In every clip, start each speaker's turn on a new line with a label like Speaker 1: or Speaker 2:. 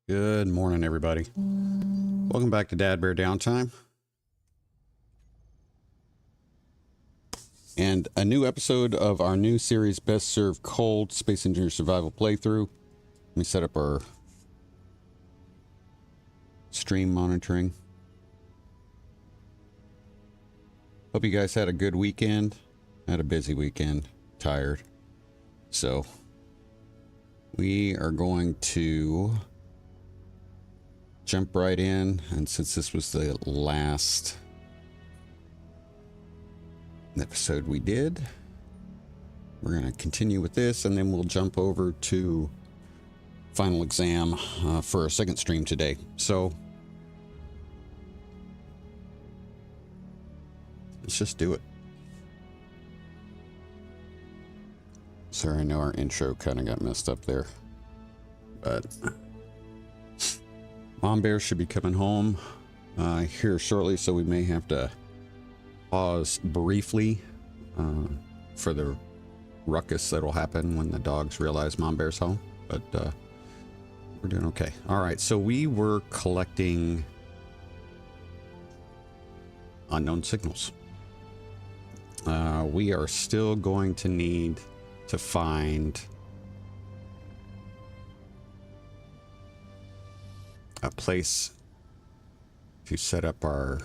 Speaker 1: Good morning, everybody. Welcome back to DADBEAR.Downtime. And a new episode of our new series, SEBestServedCold Space Engineer Survival Playthrough. Let me set up our stream monitoring. Hope you guys had a good weekend. Had a busy weekend. Tired. So, we are going to jump right in, and since this was the last episode we did, we're going to continue with this, and then we'll jump over to final exam for a second stream today. So let's just do it. Sorry, I know our intro kind of got messed up there, but Mom Bear should be coming home here shortly, so we may have to pause briefly for the ruckus that'll happen when the dogs realize Mom Bear's home, but we're doing okay. All right, so we were collecting unknown signals. We are still going to need to find a place to set up our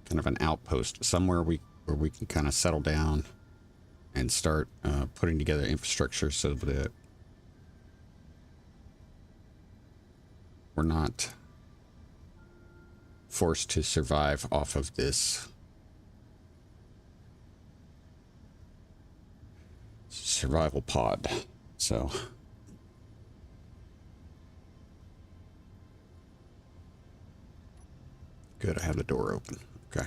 Speaker 1: kind of an outpost, somewhere where we can kind of settle down and start putting together infrastructure so that we're not forced to survive off of this survival pod. So good, I have the door open. Okay.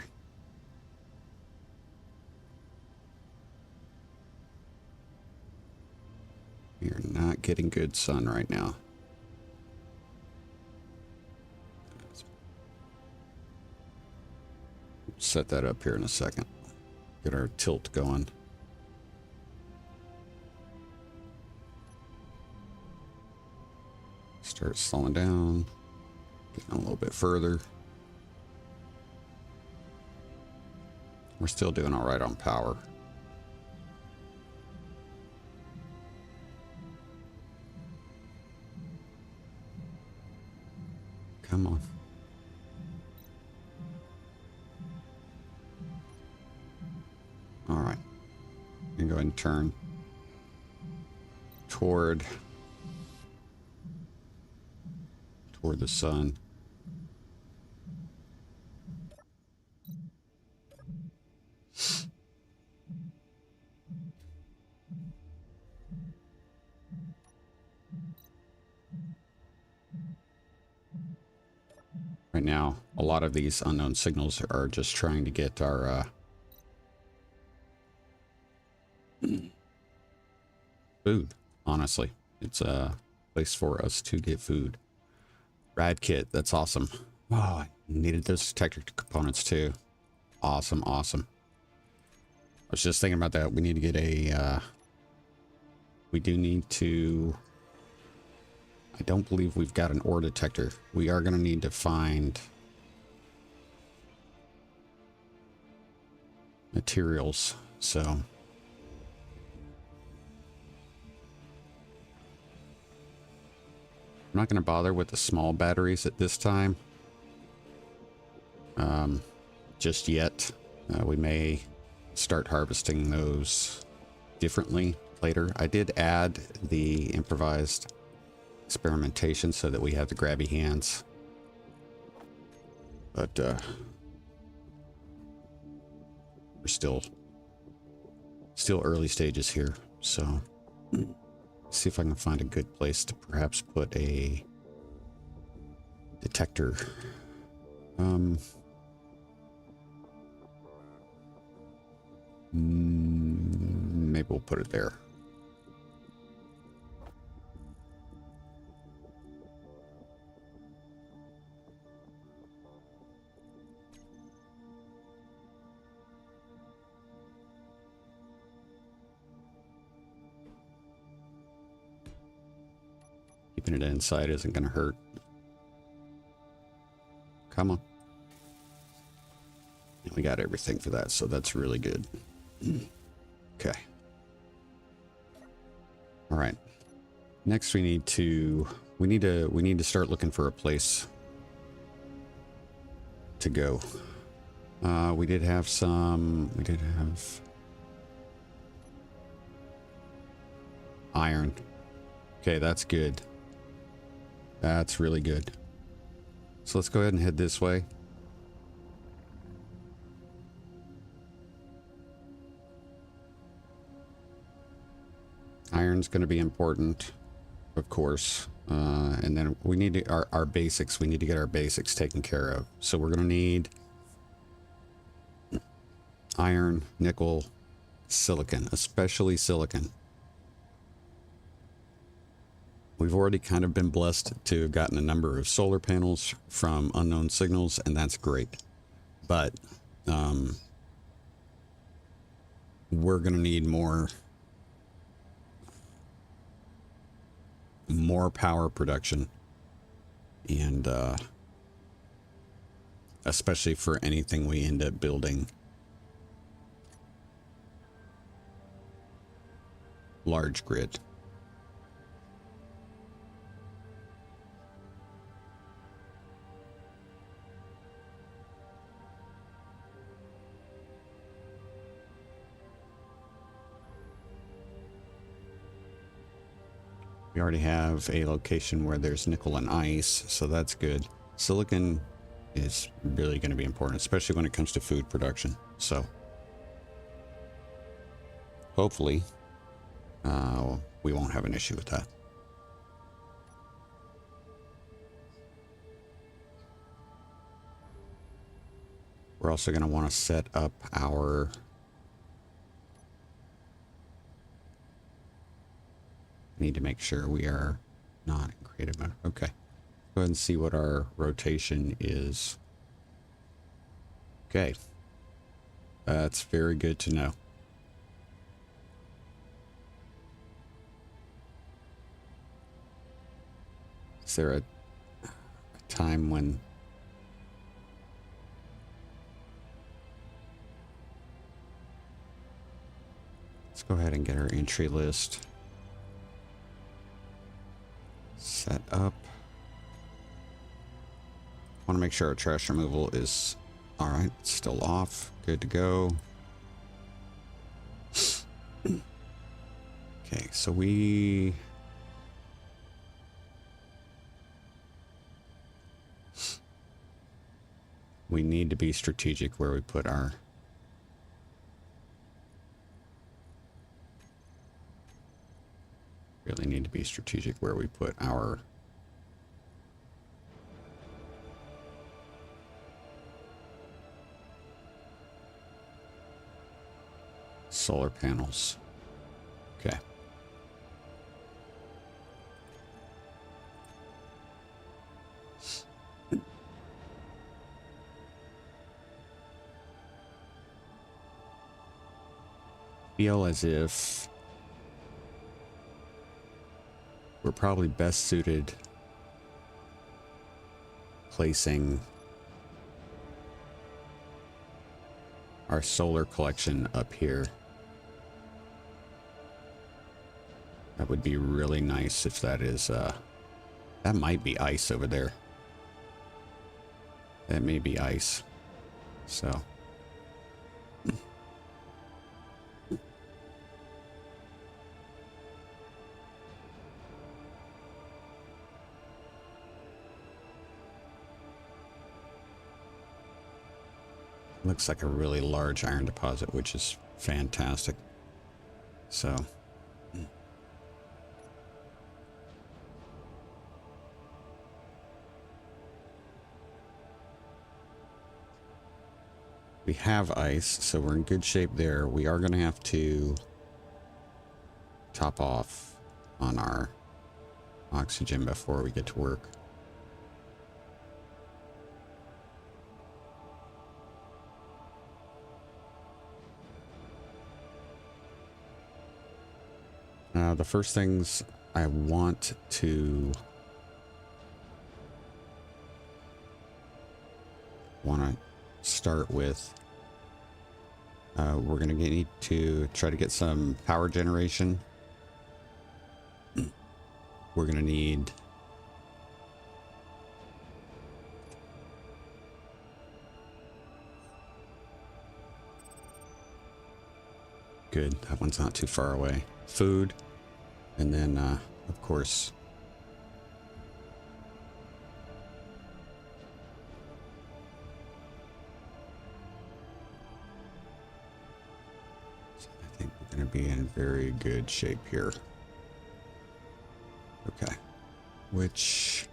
Speaker 1: You're not getting good sun right now. Set that up here in a second. Get our tilt going. Start slowing down. Getting a little bit further. We're still doing all right on power. Come on. All right. You can go ahead and turn toward the sun. Right now, a lot of these unknown signals are just trying to get our food. Honestly, it's a place for us to get food. Rad kit, that's awesome. Oh, I needed those detector components too. Awesome, awesome. I was just thinking about that. We need to get a we do need to, I don't believe we've got an ore detector. We are going to need to find materials, so I'm not going to bother with the small batteries at this time. Just yet. We may start harvesting those differently later. I did add the improvised experimentation so that we have the grabby hands. But we're still early stages here, so see if I can find a good place to perhaps put a detector. Maybe we'll put it there. Keeping it inside isn't going to hurt. Come on. And we got everything for that, so that's really good. Okay. All right. Next, we need to start looking for a place to go. We did have iron. Okay, that's good. That's really good. So let's go ahead and head this way. Iron's going to be important, of course. And then we need to, our basics, we need to get our basics taken care of. So we're going to need iron, nickel, silicon, especially silicon. We've already kind of been blessed to have gotten a number of solar panels from unknown signals, and that's great. But we're going to need more power production, and especially for anything we end up building large grid. We already have a location where there's nickel and ice, so that's good. Silicon is really going to be important, especially when it comes to food production. So hopefully we won't have an issue with that. We're also going to want to set up our need to make sure we are not in creative mode. Okay. Go ahead and see what our rotation is. Okay. That's very good to know. Is there a time when let's go ahead and get our entry list set up. Want to make sure our trash removal is all right. It's still off. Good to go. Okay, so we need to be strategic where we put our really need to be strategic where we put our solar panels. Okay. Feel as if we're probably best suited placing our solar collection up here. That would be really nice if that is, that might be ice over there. That may be ice. So. Looks like a really large iron deposit, which is fantastic. So. We have ice, so we're in good shape there. We are going to have to top off on our oxygen before we get to work. The first things I want to want to start with. We're going to need to try to get some power generation. We're going to need good, that one's not too far away. Food, and then of course I think we're going to be in very good shape here. Okay, which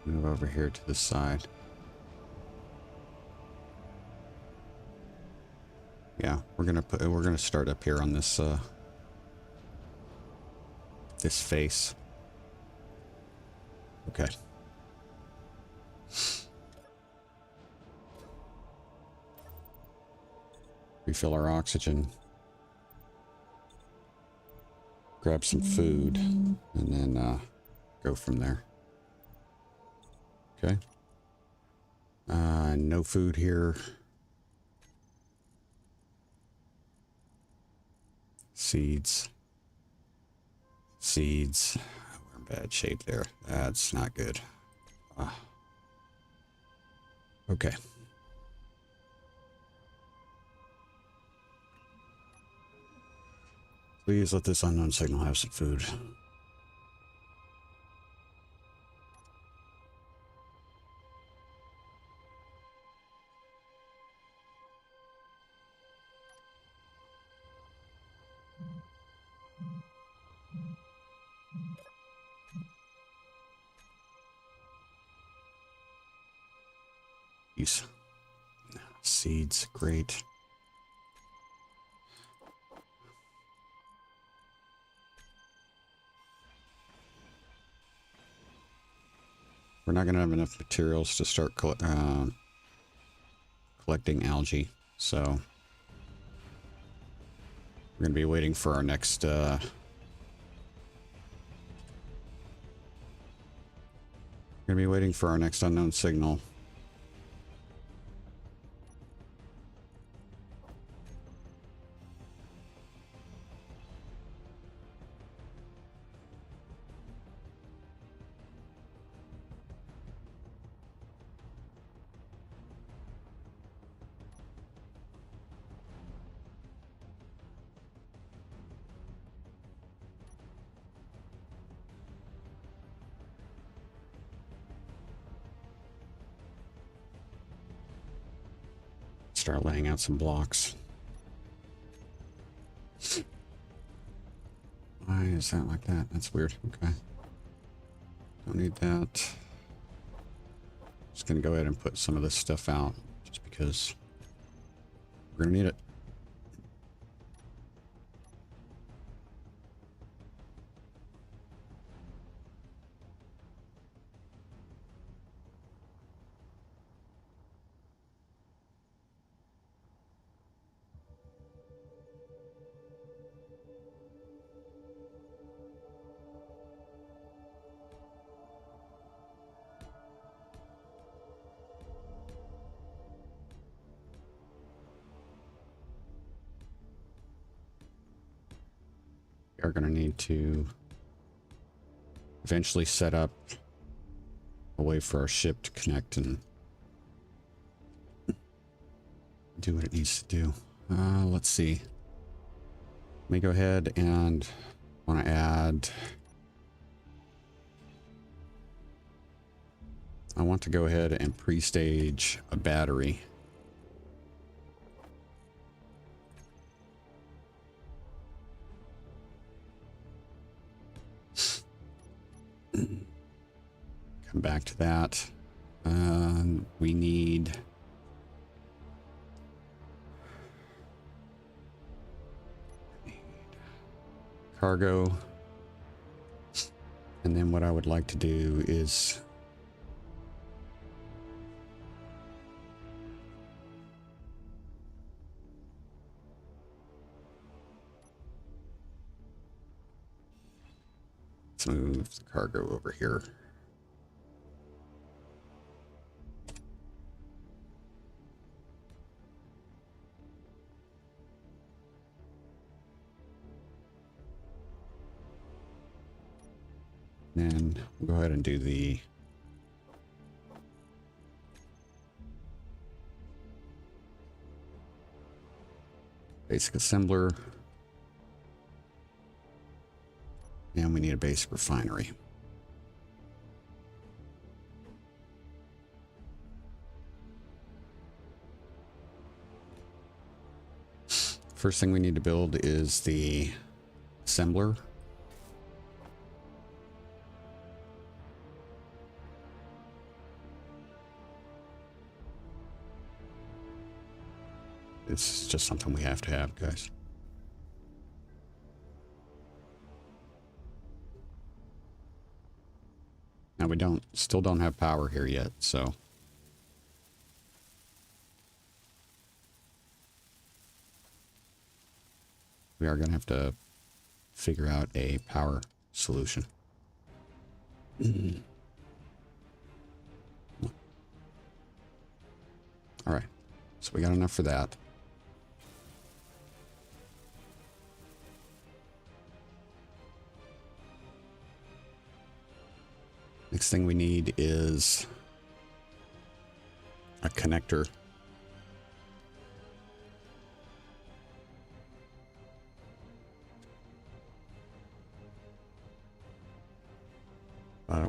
Speaker 1: move over here to the side. Yeah, we're gonna start up here on this this face. Okay. Refill our oxygen. Grab some food and then go from there. Okay. No food here. Seeds. Seeds. We're in bad shape there. That's not good. Okay. Please let this unknown signal have some food. Seeds, great. We're not going to have enough materials to start collecting algae, so we're going to be waiting for our next we're going to be waiting for our next unknown signal. Start laying out some blocks. Why is that like that? That's weird. Okay. Don't need that. Just gonna go ahead and put some of this stuff out just because we're gonna need it. We are going to need to eventually set up a way for our ship to connect and do what it needs to do. Let's see. Let me go ahead and want to add. I want to go ahead and pre-stage a battery. Come back to that. We need cargo. And then what I would like to do is Let's move the cargo over here. And we'll go ahead and do the basic assembler. And we need a basic refinery. First thing we need to build is the assembler. It's just something we have to have, guys. Now we still don't have power here yet, so we are going to have to figure out a power solution. All right, so we got enough for that. Next thing we need is a connector.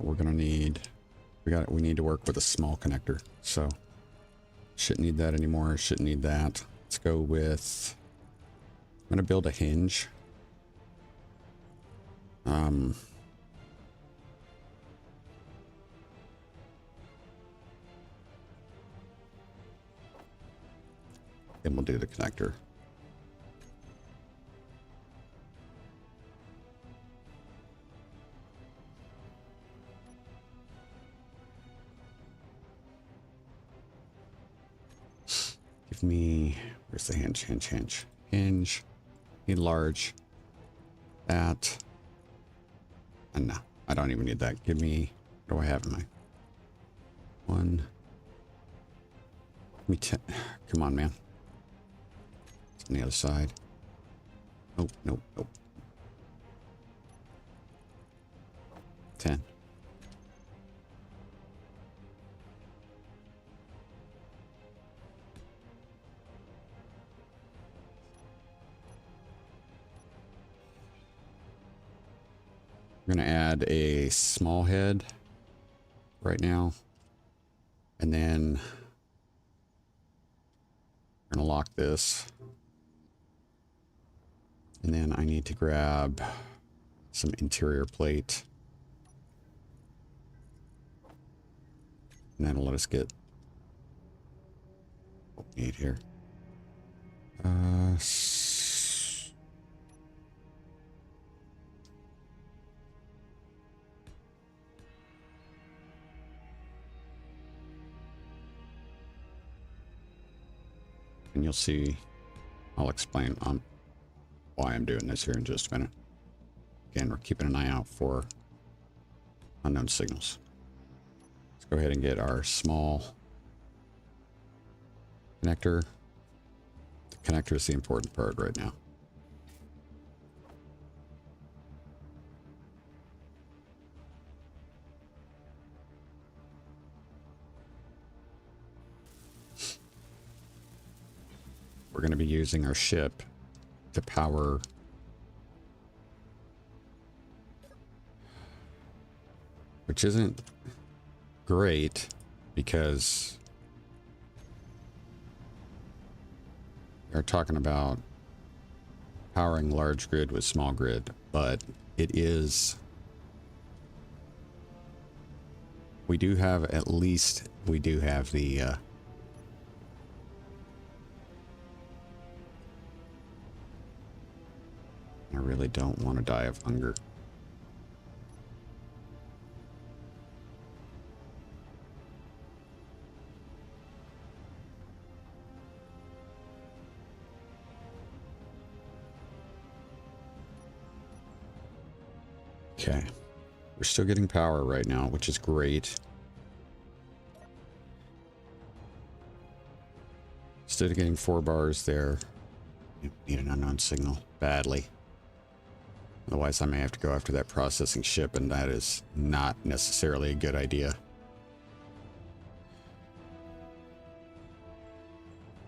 Speaker 1: We're gonna need, we need to work with a small connector. So shouldn't need that anymore. Shouldn't need that. Let's go with, I'm gonna build a hinge. Then we'll do the connector. Give me, where's the hinge? Hinge. Need large. That. And no, I don't even need that. Give me, what do I have in my one? Give me 10. Come on, man. It's on the other side. Nope, nope, nope. 10. We're going to add a small head right now. And then we're going to lock this. And then I need to grab some interior plate. And that'll let us get what we need here. And you'll see, I'll explain why I'm doing this here in just a minute. Again, we're keeping an eye out for unknown signals. Let's go ahead and get our small connector. The connector is the important part right now. We're going to be using our ship to power which isn't great because we're talking about powering large grid with small grid, but it is, we do have the I really don't want to die of hunger. Okay. We're still getting power right now, which is great. Still getting 4 bars there. Need an unknown signal badly. Otherwise, I may have to go after that processing ship, and that is not necessarily a good idea.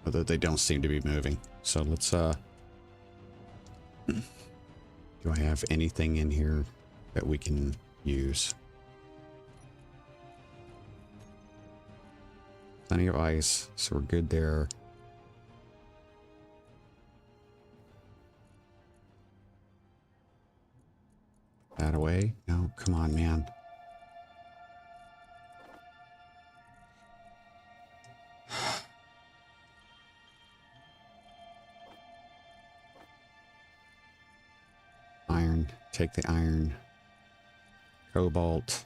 Speaker 1: Although they don't seem to be moving. So let's, do I have anything in here that we can use? Plenty of ice, so we're good there. That away? No, come on, man. Iron. Take the iron. Cobalt.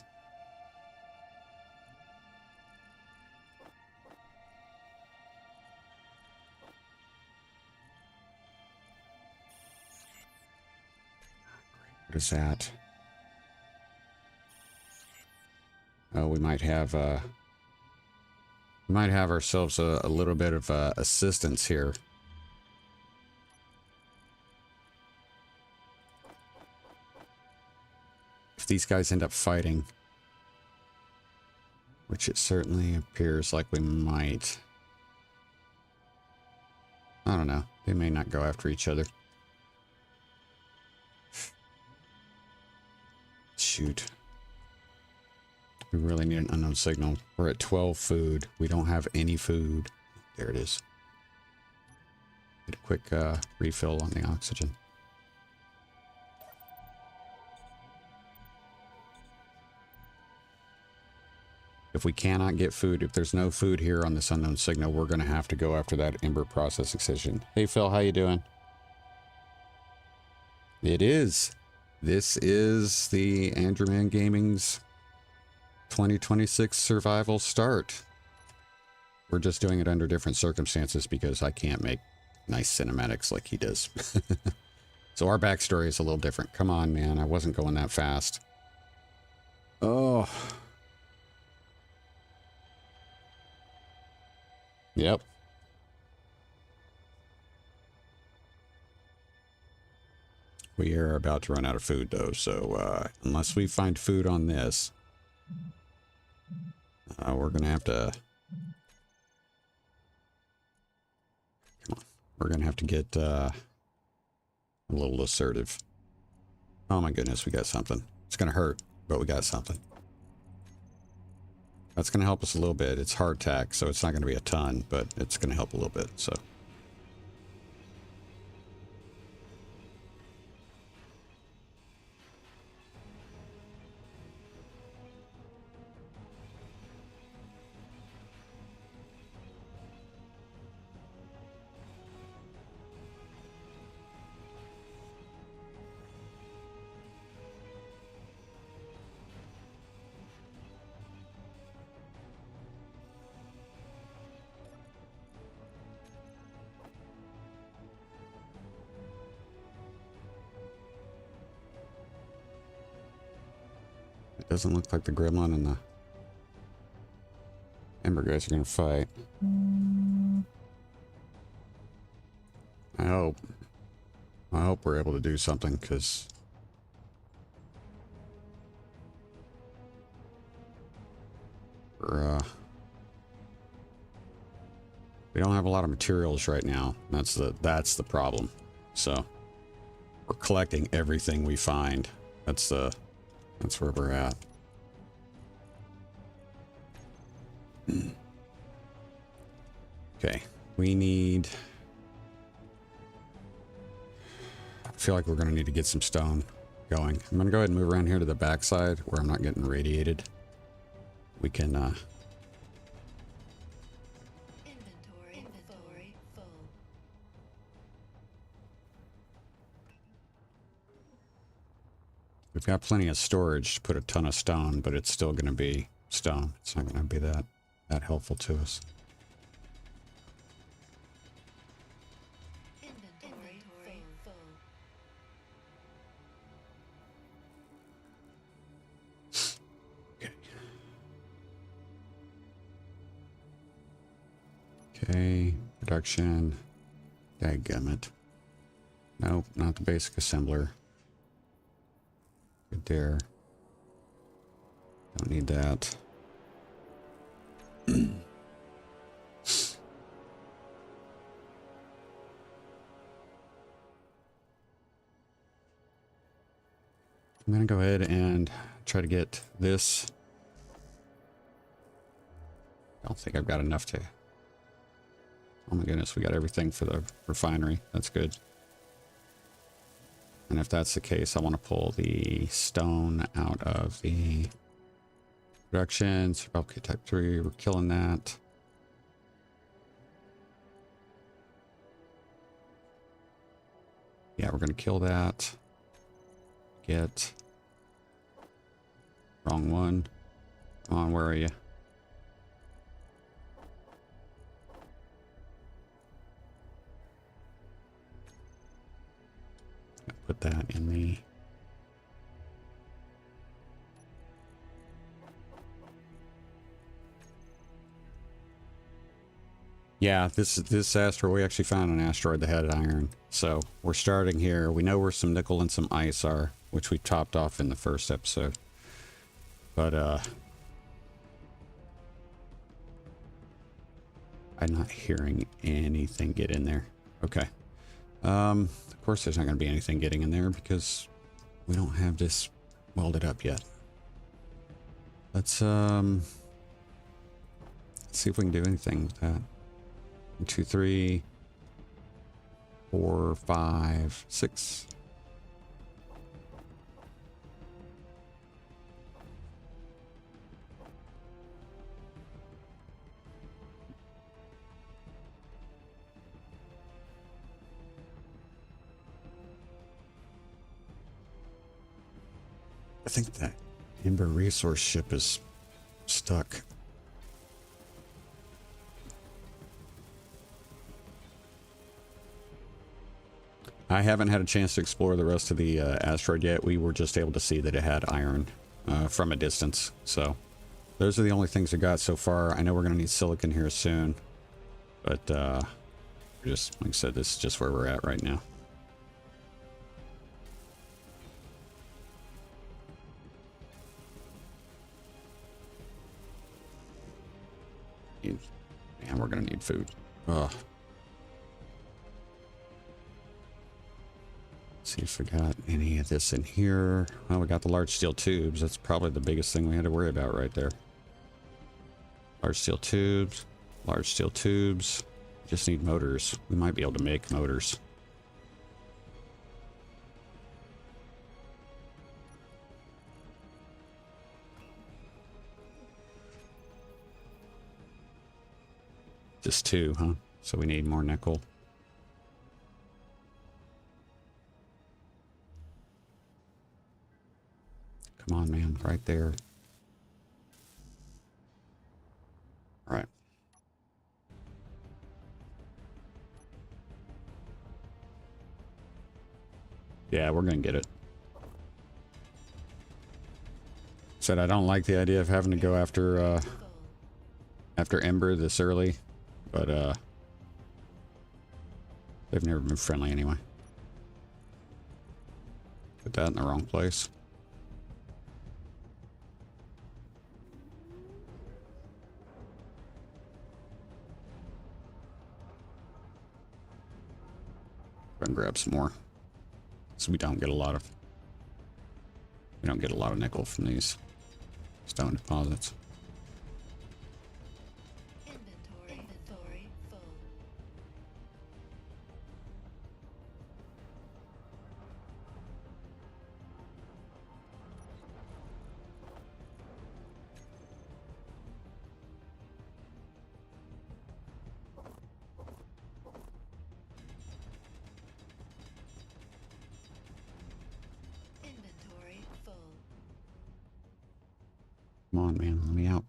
Speaker 1: What is that? Oh, we might have ourselves a little bit of assistance here. If these guys end up fighting, which it certainly appears like we might. I don't know. They may not go after each other. Shoot. We really need an unknown signal. We're at 12 food. We don't have any food. There it is. Get a quick refill on the oxygen. If we cannot get food, if there's no food here on this unknown signal, we're going to have to go after that Ember processing station. Hey Phil, how you doing? It is. This is the AndrewmanGaming's 2026 survival start. We're just doing it under different circumstances because I can't make nice cinematics like he does. So our backstory is a little different. Come on, man. I wasn't going that fast. Oh. Yep. We are about to run out of food, though, so unless we find food on this, we're going to have to... Come on. We're going to have to get a little assertive. Oh my goodness, we got something. It's going to hurt, but we got something. That's going to help us a little bit. It's hardtack, so it's not going to be a ton, but it's going to help a little bit, so... Doesn't look like the gremlin and the Ember guys are going to fight. I hope we're able to do something, because we don't have a lot of materials right now. That's the problem. So we're collecting everything we find. That's where we're at. Okay, we need... I feel like we're going to need to get some stone going. I'm going to go ahead and move around here to the backside where I'm not getting radiated. We can...
Speaker 2: Inventory full.
Speaker 1: We've got plenty of storage to put a ton of stone, but it's still going to be stone. It's not going to be that helpful to us.
Speaker 2: Inventory full.
Speaker 1: Okay, production. Dadgummit. Nope, not the basic assembler. Good there. Don't need that. I'm gonna go ahead and try to get this. I don't think I've got enough to. Oh my goodness, we got everything for the refinery. That's good. And if that's the case, I want to pull the stone out of the production. Survival kit type 3, we're killing that. Yeah, we're going to kill that. Get. Wrong one. Come on, where are you? Put that in the. Yeah, this asteroid, we actually found an asteroid that had iron. So we're starting here. We know where some nickel and some ice are, which we topped off in the first episode. But I'm not hearing anything get in there. Okay. Of course there's not going to be anything getting in there because we don't have this welded up yet. Let's see if we can do anything with that. 1, 2, 3, 4, 5, 6. I think that Ember resource ship is stuck. I haven't had a chance to explore the rest of the asteroid yet. We were just able to see that it had iron from a distance. So those are the only things I got so far. I know we're going to need silicon here soon. But just, like I said, this is just where we're at right now. Man, we're going to need food. Ugh. See if we got any of this in here. Well, we got the large steel tubes. That's probably the biggest thing we had to worry about right there. Large steel tubes. Large steel tubes. Just need motors. We might be able to make motors. Just 2, huh? So we need more nickel. Come on, man. Right there. All right. Yeah, we're going to get it. Said I don't like the idea of having to go after Ember this early, but they've never been friendly anyway. Put that in the wrong place. Go and grab some more. So we don't get a lot of nickel from these stone deposits.
Speaker 2: Inventory full. Inventory full.
Speaker 1: Come on, man, let me out.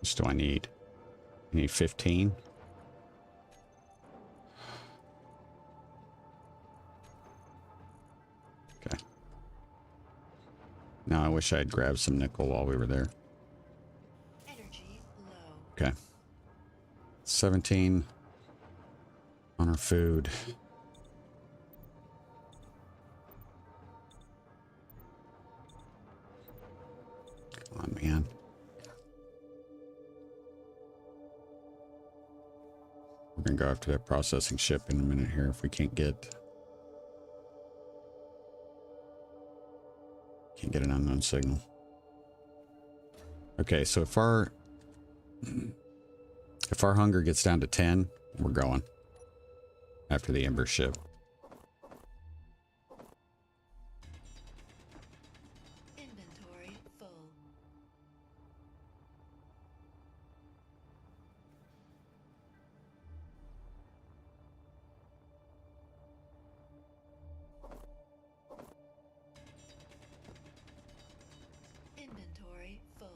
Speaker 1: much do I need? I need 15. Okay. Now I wish I had grabbed some nickel while we were there.
Speaker 2: Energy low.
Speaker 1: Okay. 17 on our food. Come on, man. We're gonna go after that processing ship in a minute here if we can't get an unknown signal. Okay, so if our hunger gets down to 10, we're going after the Ember ship.
Speaker 2: Inventory full. Inventory full.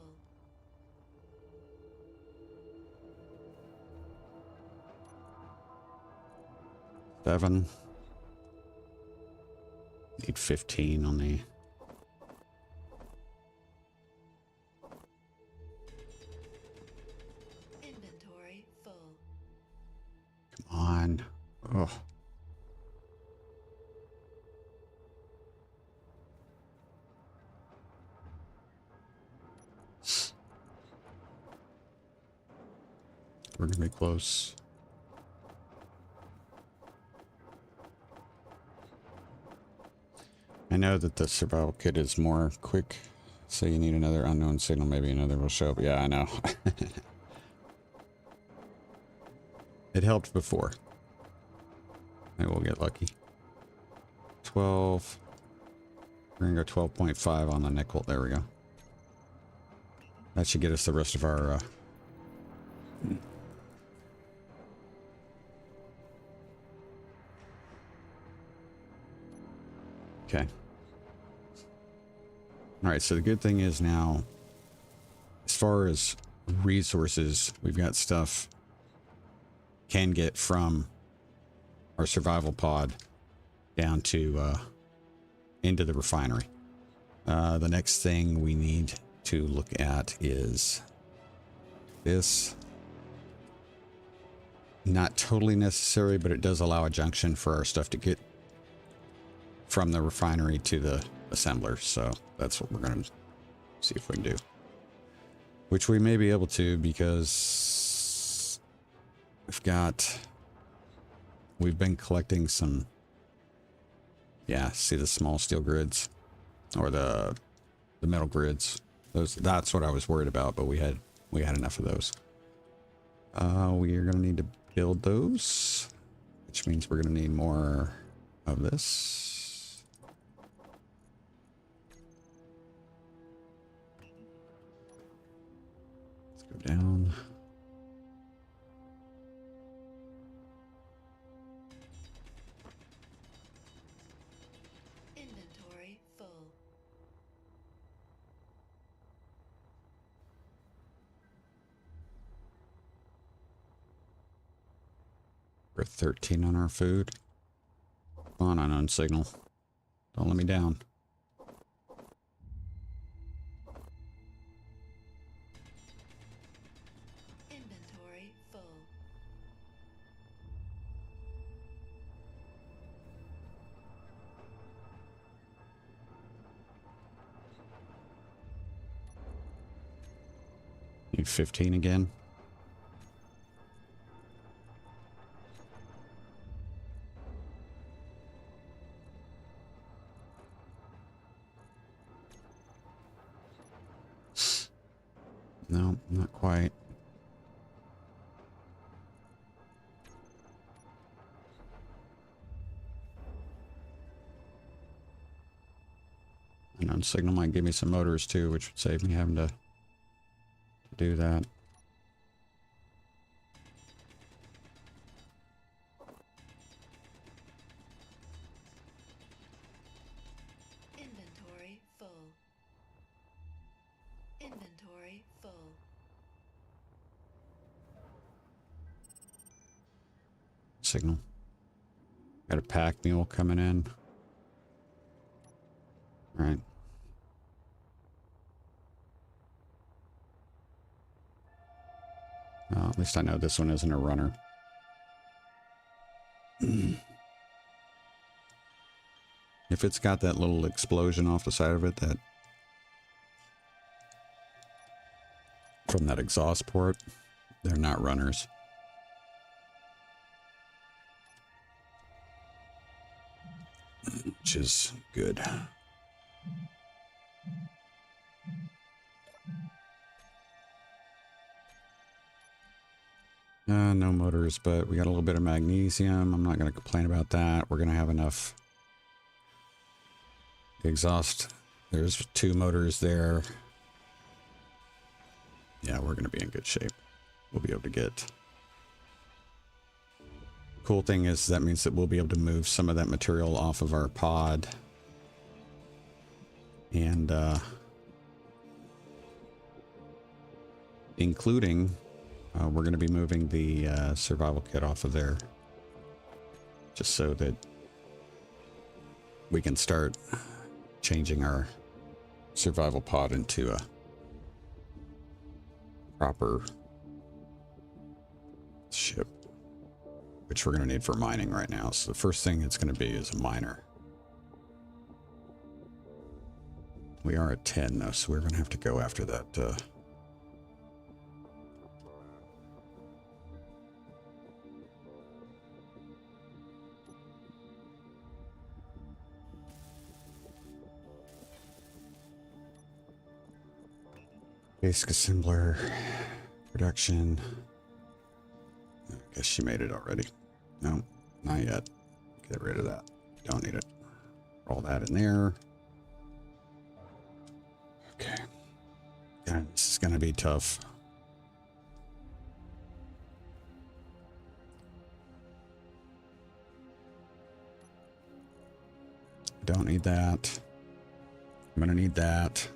Speaker 1: Seven. Need 15 on the...
Speaker 2: Inventory full.
Speaker 1: Come on. Oh. We're gonna be close. I know that the survival kit is more quick, so you need another unknown signal. Maybe another will show up. Yeah, I know. It helped before. Maybe we'll get lucky. 12. We're gonna go 12.5 on the nickel. There we go. That should get us the rest of our... Okay. All right, so the good thing is now, as far as resources, we've got stuff can get from our survival pod down to into the refinery. The next thing we need to look at is this. Not totally necessary, but it does allow a junction for our stuff to get from the refinery to the assembler. So that's what we're going to see if we can do. Which we may be able to, because we've been collecting some, yeah, see the small steel grids or the metal grids. That's what I was worried about, but we had enough of those. We are going to need to build those, which means we're going to need more of this. Let's go down.
Speaker 2: Inventory full.
Speaker 1: We're 13 on our food. Come on, unknown signal. Don't let me down.
Speaker 2: Inventory full.
Speaker 1: Need 15 again. No, not quite. Unknown signal might give me some motors too, which would save me having to do that.
Speaker 2: Inventory full. Inventory full.
Speaker 1: signal. Got a pack mule coming in. All right. At least I know this one isn't a runner. If it's got that little explosion off the side of it, that from that exhaust port, they're not runners. Which is good. No motors, but we got a little bit of magnesium. I'm not going to complain about that. We're going to have enough. The exhaust, there's 2 motors there. Yeah, we're going to be in good shape. We'll be able to get... Cool thing is that means that we'll be able to move some of that material off of our pod. And, including... we're going to be moving the survival kit off of there, just so that we can start changing our survival pod into a proper ship, which we're going to need for mining right now. So the first thing it's going to be is a miner. We are at 10 though, so we're going to have to go after that basic assembler production. I guess she made it already. No, not yet. Get rid of that. Don't need it. Roll that in there. Okay. God, this is going to be tough. Don't need that. I'm going to need that.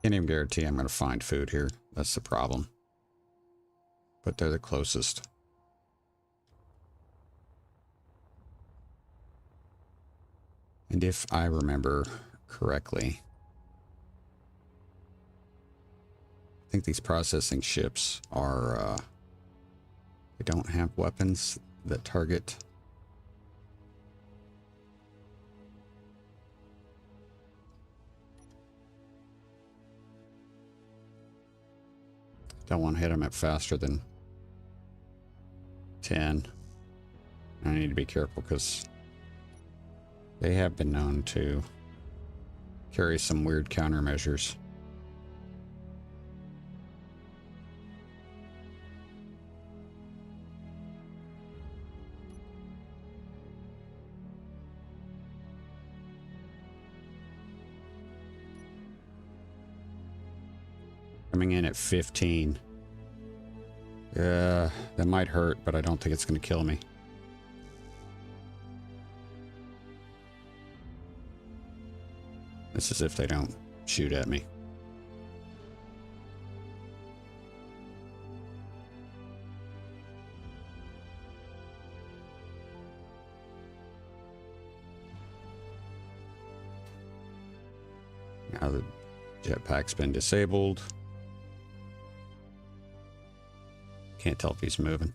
Speaker 1: Can't even guarantee I'm going to find food here. That's the problem. But they're the closest. And if I remember correctly, I think these processing ships are, they don't have weapons that target. Don't want to hit them at faster than 10. I need to be careful because they have been known to carry some weird countermeasures. Coming in at 15. That might hurt, but I don't think it's going to kill me. This is if they don't shoot at me. Now the jetpack's been disabled. Can't tell if he's moving.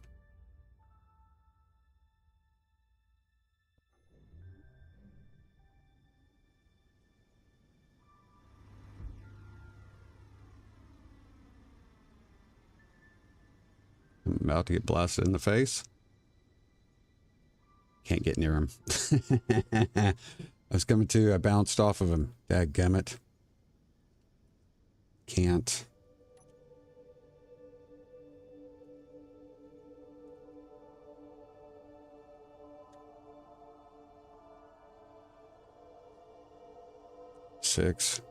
Speaker 1: I'm about to get blasted in the face. Can't get near him. I was coming to, I bounced off of him. Dadgummit. can't. Six.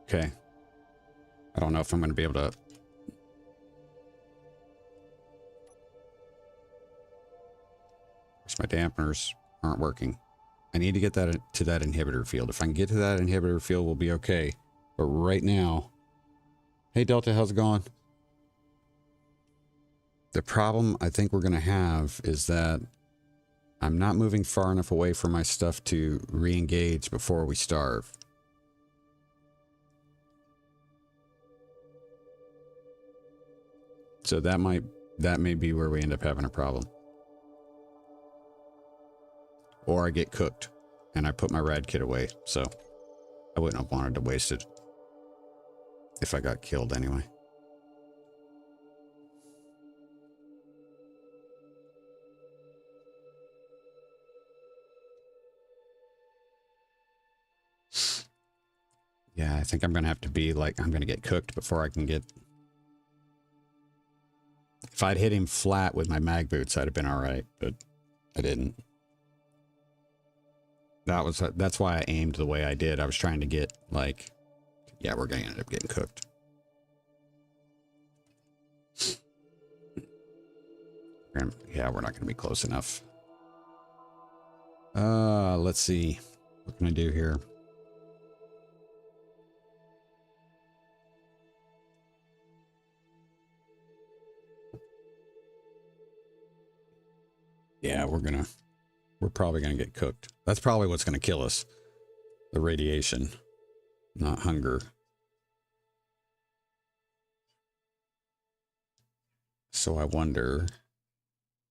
Speaker 1: Okay. I don't know if I'm going to be able to. My dampeners aren't working. I need to get that to that inhibitor field. If I can get to that inhibitor field, we'll be okay. But right now, hey Delta, how's it going? The problem I think we're going to have is that I'm not moving far enough away from my stuff to re-engage before we starve. So that may be where we end up having a problem. Or I get cooked and I put my rad kit away, so I wouldn't have wanted to waste it if I got killed anyway. Yeah, I think I'm going to have to be like, I'm going to get cooked before I can get... If I'd hit him flat with my mag boots, I'd have been alright, but I didn't. That's why I aimed the way I did. I was trying to get, like... Yeah, we're going to end up getting cooked. Yeah, we're not going to be close enough. Let's see. What can I do here? Yeah, we're probably gonna get cooked. That's probably what's gonna kill us. The radiation, not hunger. So I wonder,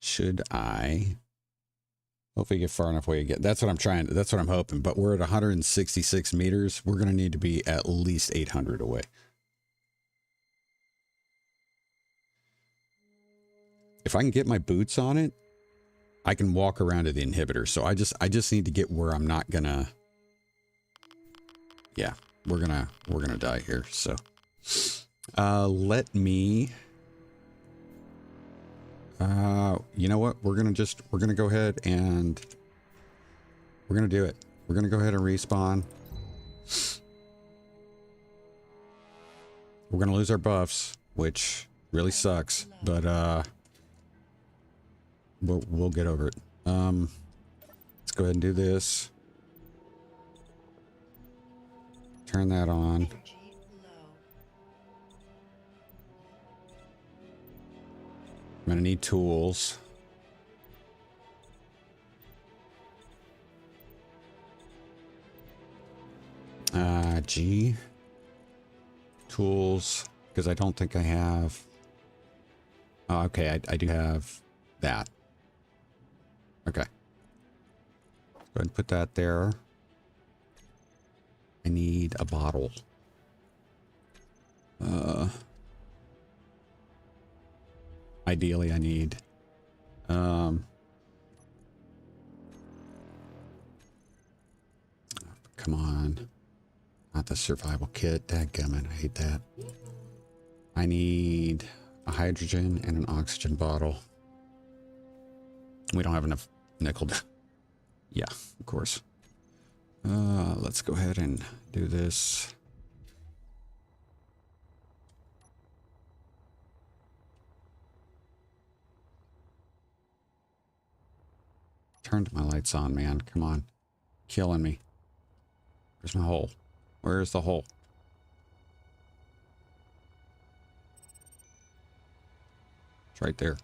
Speaker 1: should I hopefully get far enough away to get, that's what I'm hoping, but we're at 166 meters. We're gonna need to be at least 800 away. If I can get my boots on it, I can walk around to the inhibitor. So I just need to get where I'm not gonna. Yeah, we're gonna die here. So, let me. You know what? We're gonna go ahead and we're gonna do it. We're gonna go ahead and respawn. We're gonna lose our buffs, which really sucks, but we'll get over it. Let's go ahead and do this. Turn that on.
Speaker 2: Energy low.
Speaker 1: I'm gonna need tools. G. Tools, because I don't think I have... Oh, okay, I do have that. Okay. Go ahead and put that there. I need a bottle. Ideally I need come on. Not the survival kit. Dadgummit, I hate that. I need a hydrogen and an oxygen bottle. We don't have enough nickel. Yeah, of course. Let's go ahead and do this. Turned my lights on, man. Come on. Killing me. Where's my hole? Where's the hole? It's right there.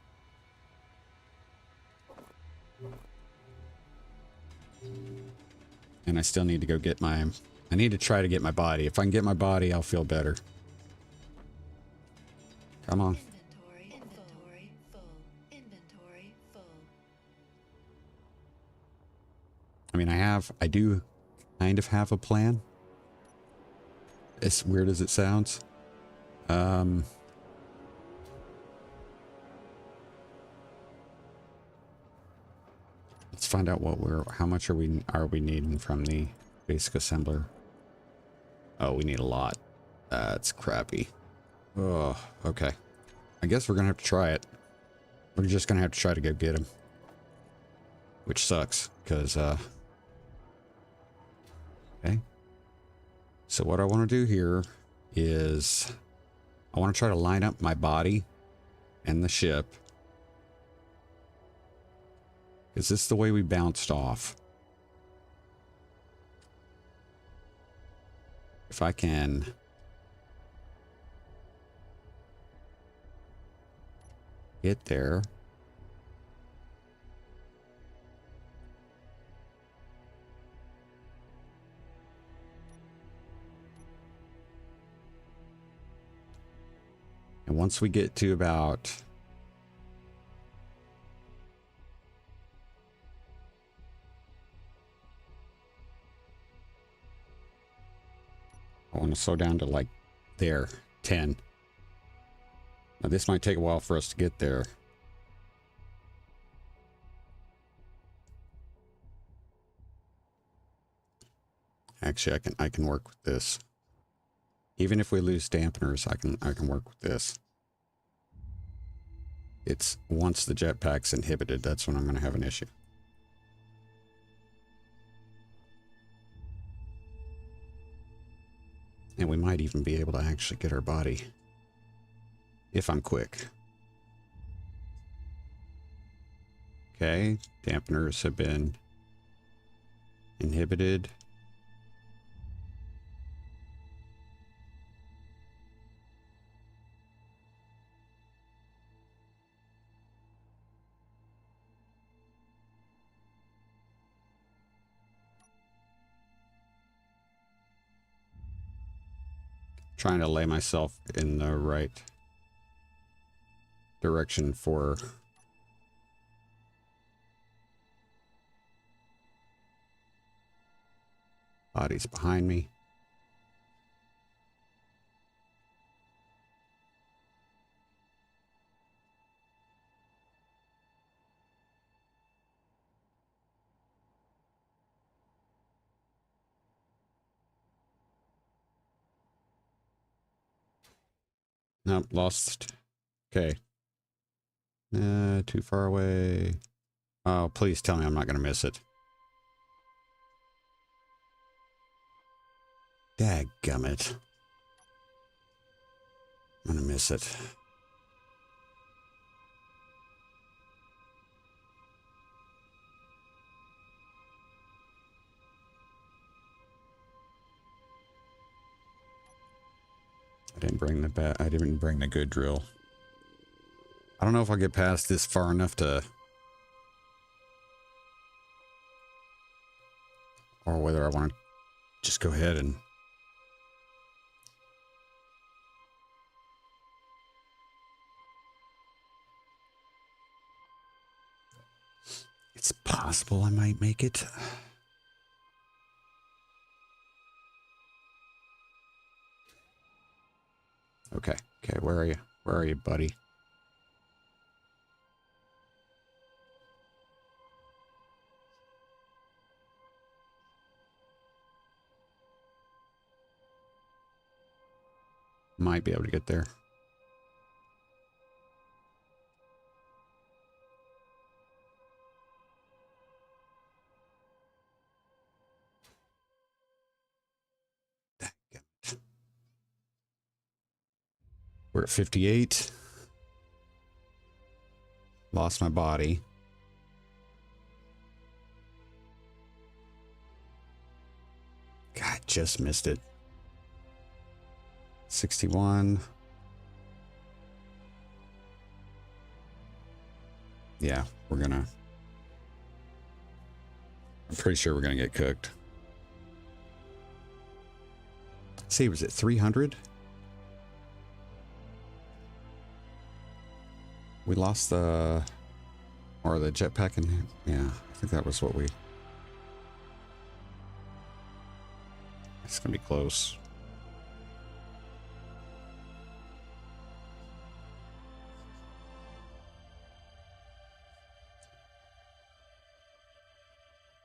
Speaker 1: And I still need to go get my... I need to try to get my body. If I can get my body, I'll feel better. Come on.
Speaker 2: Inventory full. Inventory full.
Speaker 1: I mean, I do kind of have a plan. As weird as it sounds. Let's find out what how much are we needing from the Basic assembler. Oh, we need a lot. That's crappy. Oh, okay. I guess we're gonna have to try it. We're just gonna have to try to go get him. Which sucks, because, okay. So what I want to do here is I want to try to line up my body and the ship. Is this the way we bounced off? If I can get there. And once we get to about I want to slow down to like there, 10. Now this might take a while for us to get there. Actually, I can work with this. Even if we lose dampeners, I can work with this. It's once the jetpack's inhibited, that's when I'm going to have an issue. And we might even be able to actually get our body if I'm quick. Okay, dampeners have been inhibited. Trying to lay myself in the right direction for bodies behind me. Nope, lost. Okay. Too far away. Oh, please tell me I'm not going to miss it. Dadgummit. I'm going to miss it. I didn't bring the good drill. I don't know if I'll get past this far enough to, or whether I want to just go ahead and it's possible I might make it. Okay. Okay, where are you? Where are you, buddy? Might be able to get there. We're at 58. Lost my body. God, just missed it. 61. Yeah, we're gonna... I'm pretty sure we're gonna get cooked. Let's see, was it 300? We lost the... or the jetpack in... yeah, I think that was what we... It's gonna be close.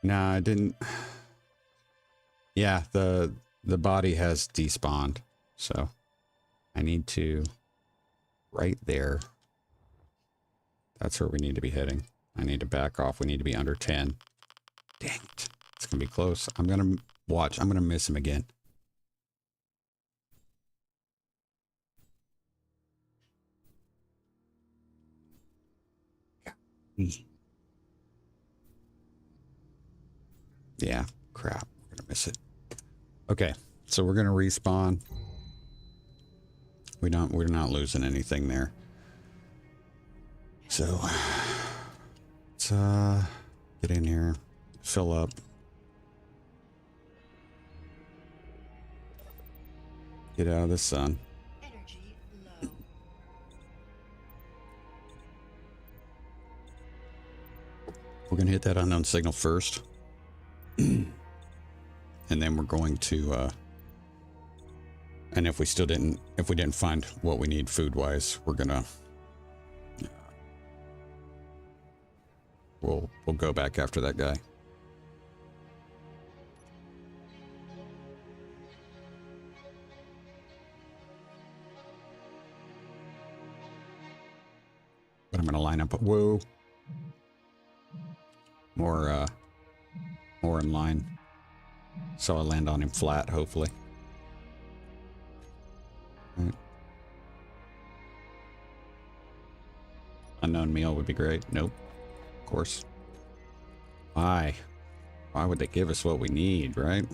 Speaker 1: Nah, I didn't... Yeah, the body has despawned, so I need to right there. That's where we need to be heading. I need to back off. We need to be under 10. Dang it. It's going to be close. I'm going to watch. I'm going to miss him again. Yeah, crap. We're going to miss it. Okay, so we're going to respawn. We're not losing anything there. So let's get in here, fill up. Get out of the sun.
Speaker 2: Energy low.
Speaker 1: We're going to hit that unknown signal first. And then we're going to and if we didn't find what we need food wise, we're gonna we'll go back after that guy. But I'm gonna line up. Whoa, more in line, so I land on him flat, hopefully. Right. Unknown meal would be great. Nope, of course. Why would they give us what we need, right?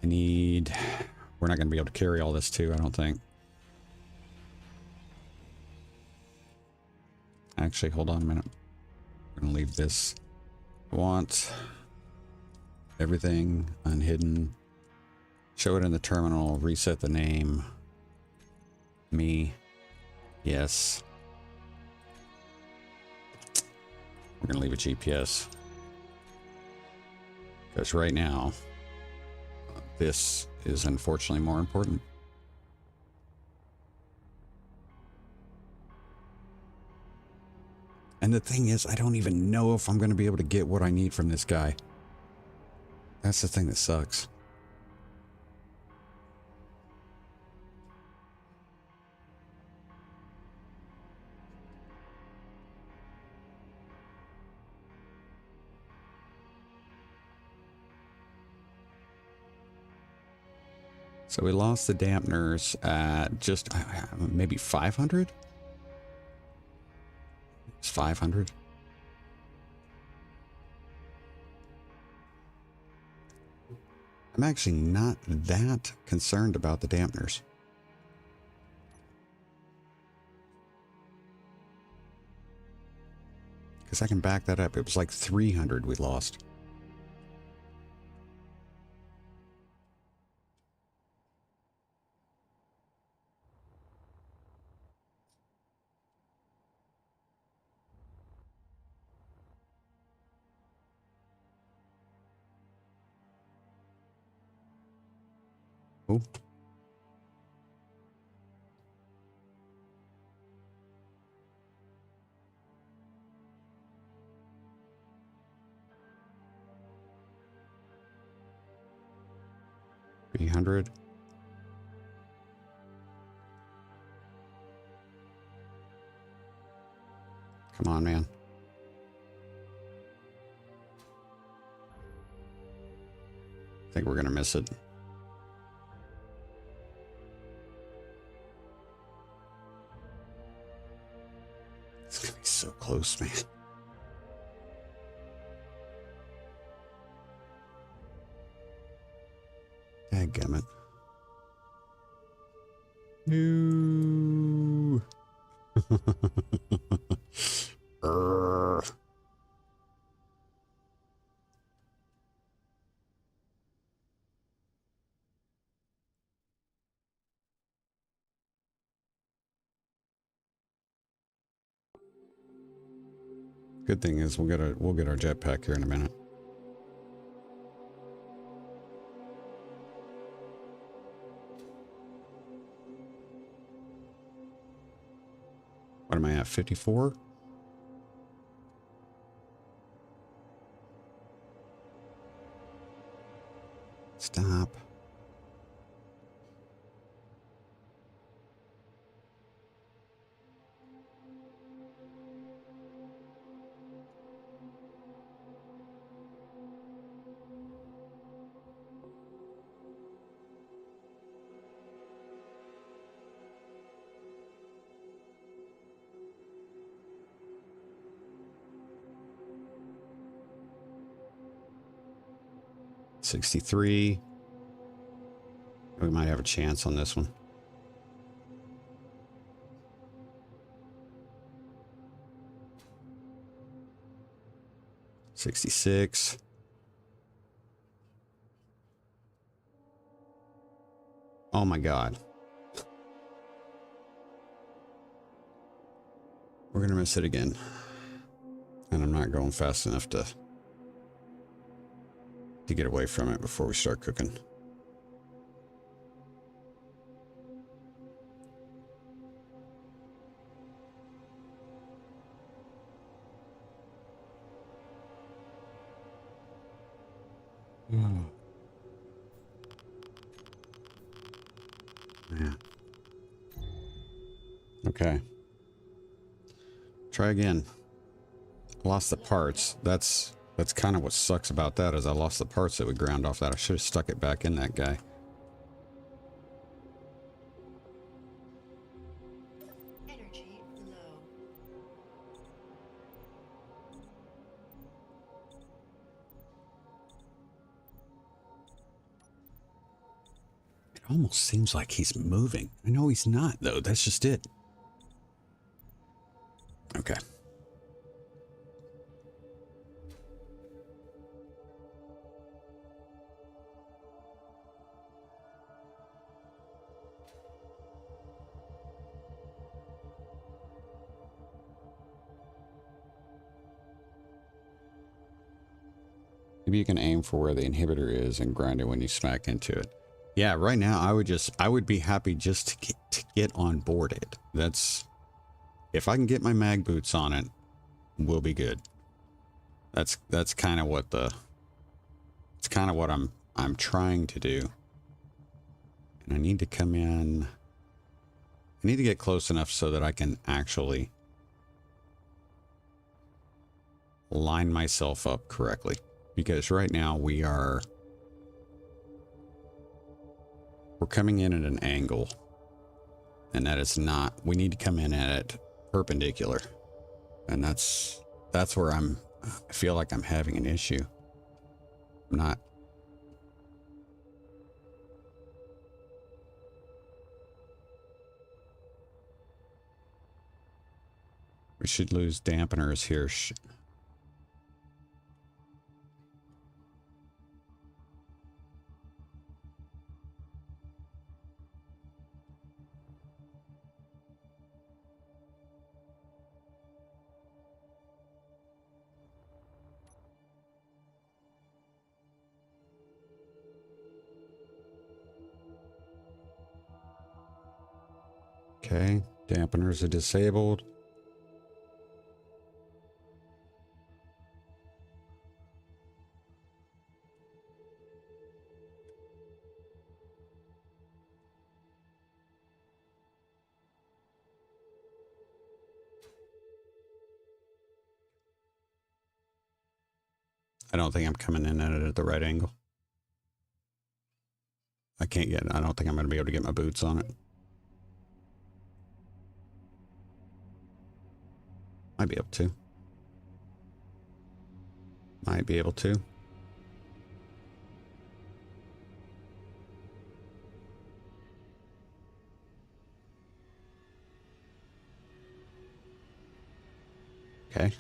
Speaker 1: We're not gonna be able to carry all this too, I don't think. Actually, hold on a minute. We're gonna leave this. I want everything unhidden. Show it in the terminal. Reset the name. Me. Yes. We're gonna leave a GPS. Because right now, this is unfortunately more important. And the thing is, I don't even know if I'm going to be able to get what I need from this guy. That's the thing that sucks. So we lost the dampeners at just maybe 500? It's 500. I'm actually not that concerned about the dampeners. Because I can back that up. It was like 300 we lost. Oh. $300. Come on, man. I think we're gonna miss it. It's gonna be so close, man. Dadgummit. No. Good thing is we'll get our jetpack here in a minute. What am I at? 54? 63. We might have a chance on this one. $66. Oh my God. We're gonna miss it again. And I'm not going fast enough to get away from it before we start cooking. Yeah. Okay. Try again. Lost the parts. That's kind of what sucks about that, is I lost the parts that we ground off that. I should have stuck it back in that guy.
Speaker 2: Energy low.
Speaker 1: It almost seems like he's moving. I know he's not, though. That's just it. Okay. Maybe you can aim for where the inhibitor is and grind it when you smack into it. Yeah, right now I would be happy just to get on board it. That's, if I can get my mag boots on it, we'll be good. That's kind of what it's kind of what I'm trying to do. And I need to come in. I need to get close enough so that I can actually line myself up correctly. Because right now we're coming in at an angle, and that is not, we need to come in at it perpendicular. And that's where I feel like I'm having an issue. I'm not. We should lose dampeners here. Okay, dampeners are disabled. I don't think I'm coming in at it at the right angle. I don't think I'm going to be able to get my boots on it. Might be able to. Might be able to. Okay.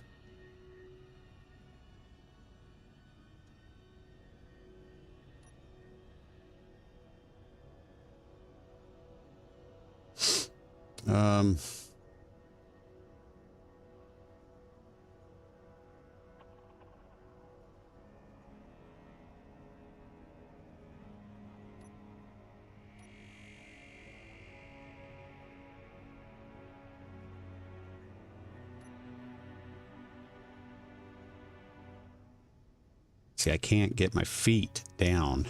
Speaker 1: See, I can't get my feet down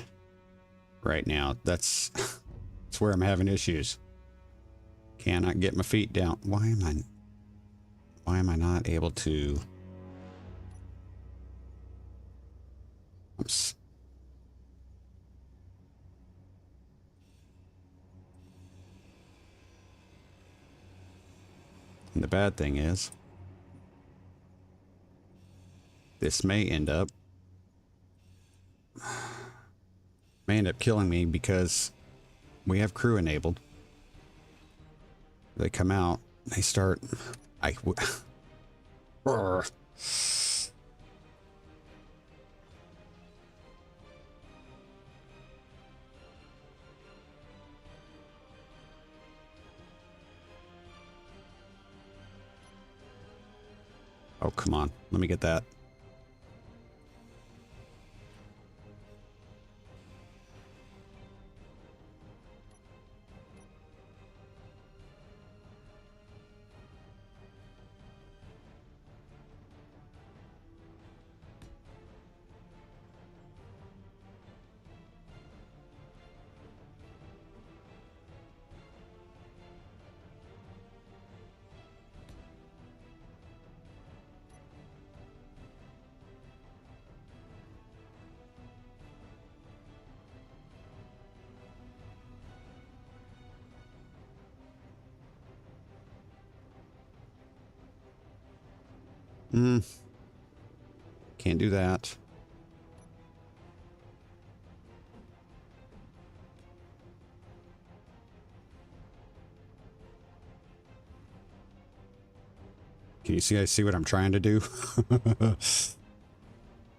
Speaker 1: right now. That's where I'm having issues. Cannot get my feet down. Why am I not able to? And the bad thing is, this may end up may end up killing me because we have crew enabled. They come out, they start. Urgh. Oh, come on. Let me get that. Can't do that. Can you see? I see what I'm trying to do.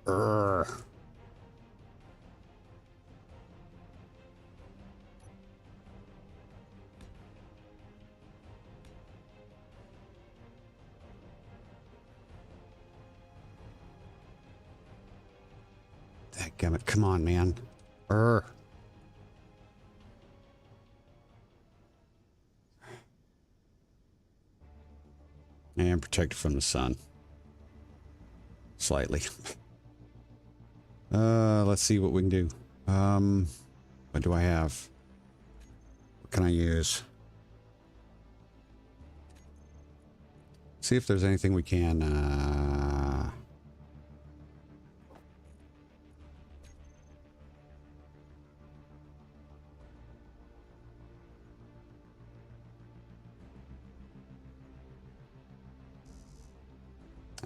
Speaker 1: Urgh. Dadgummit, come on, man. Urgh. I am protected from the sun. Slightly. Let's see what we can do. What do I have? What can I use? See if there's anything we can, I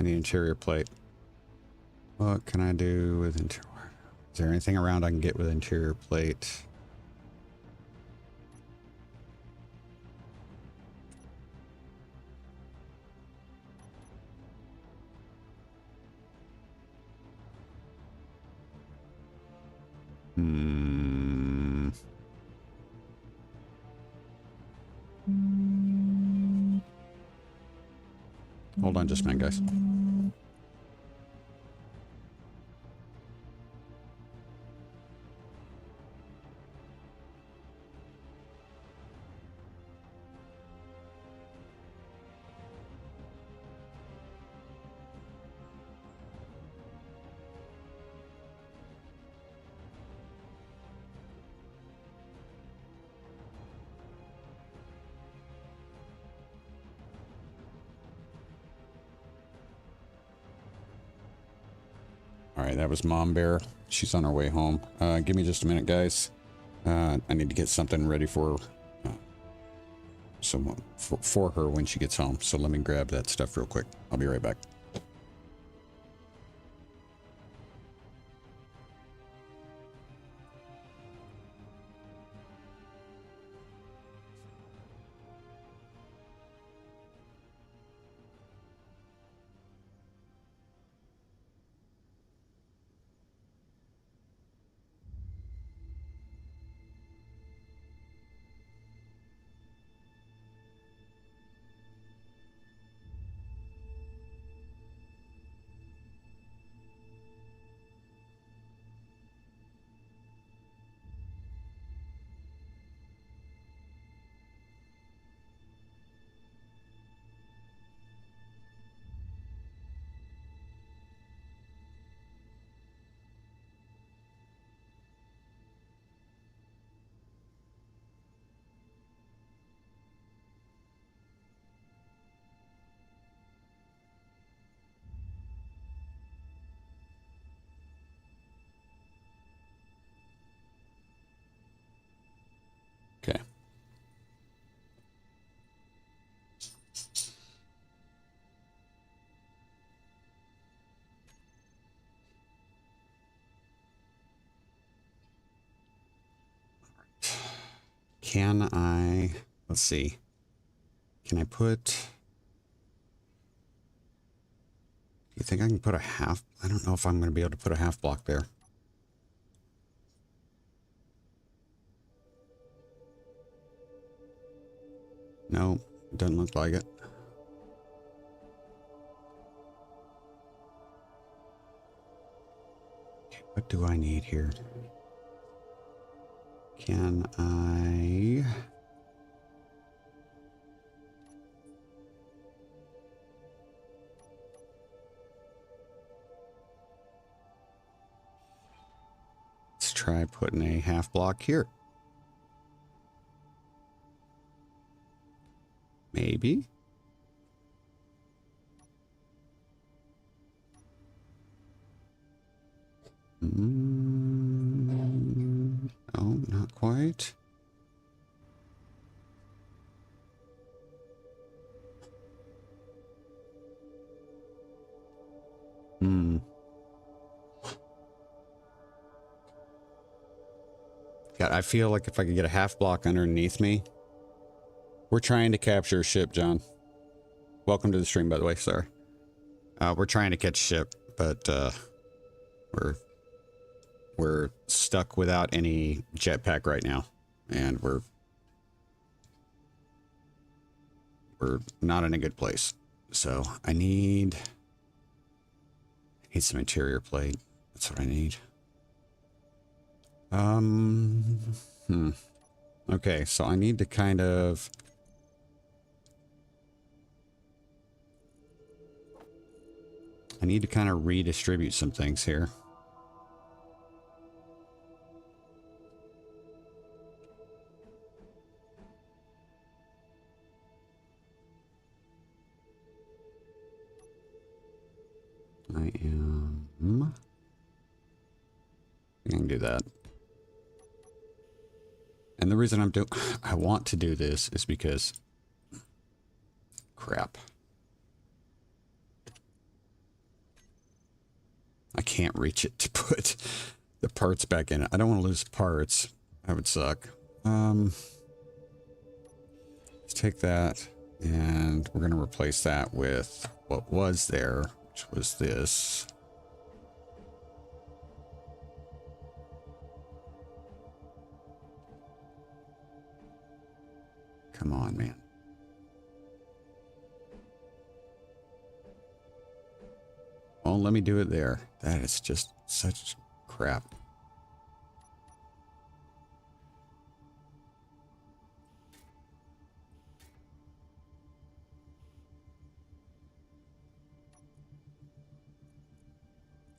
Speaker 1: need interior plate. What can I do with interior? Is there anything around I can get with interior plate? Hold on just a minute, guys. All right, that was Mom Bear. She's on her way home. Give me just a minute, guys. I need to get something ready for someone for her when she gets home. So let me grab that stuff real quick. I'll be right back. Can I, let's see, can I put, do you think I can put a half? I don't know if I'm going to be able to put a half block there. No, doesn't look like it. Okay, what do I need here? Can I... Let's try putting a half block here. Maybe. No, not quite. God, I feel like if I could get a half block underneath me. We're trying to capture a ship, John. Welcome to the stream, by the way. Sorry. We're trying to catch a ship, but we're stuck without any jetpack right now, and we're not in a good place. So I need some interior plate. That's what I need. Okay, so I need to kind of redistribute some things here. I can do that. And the reason I want to do this is because crap. I can't reach it to put the parts back in it. I don't want to lose parts. That would suck. Let's take that and we're going to replace that with what was there, which was this. Come on, man. Oh, let me do it there. That is just such crap.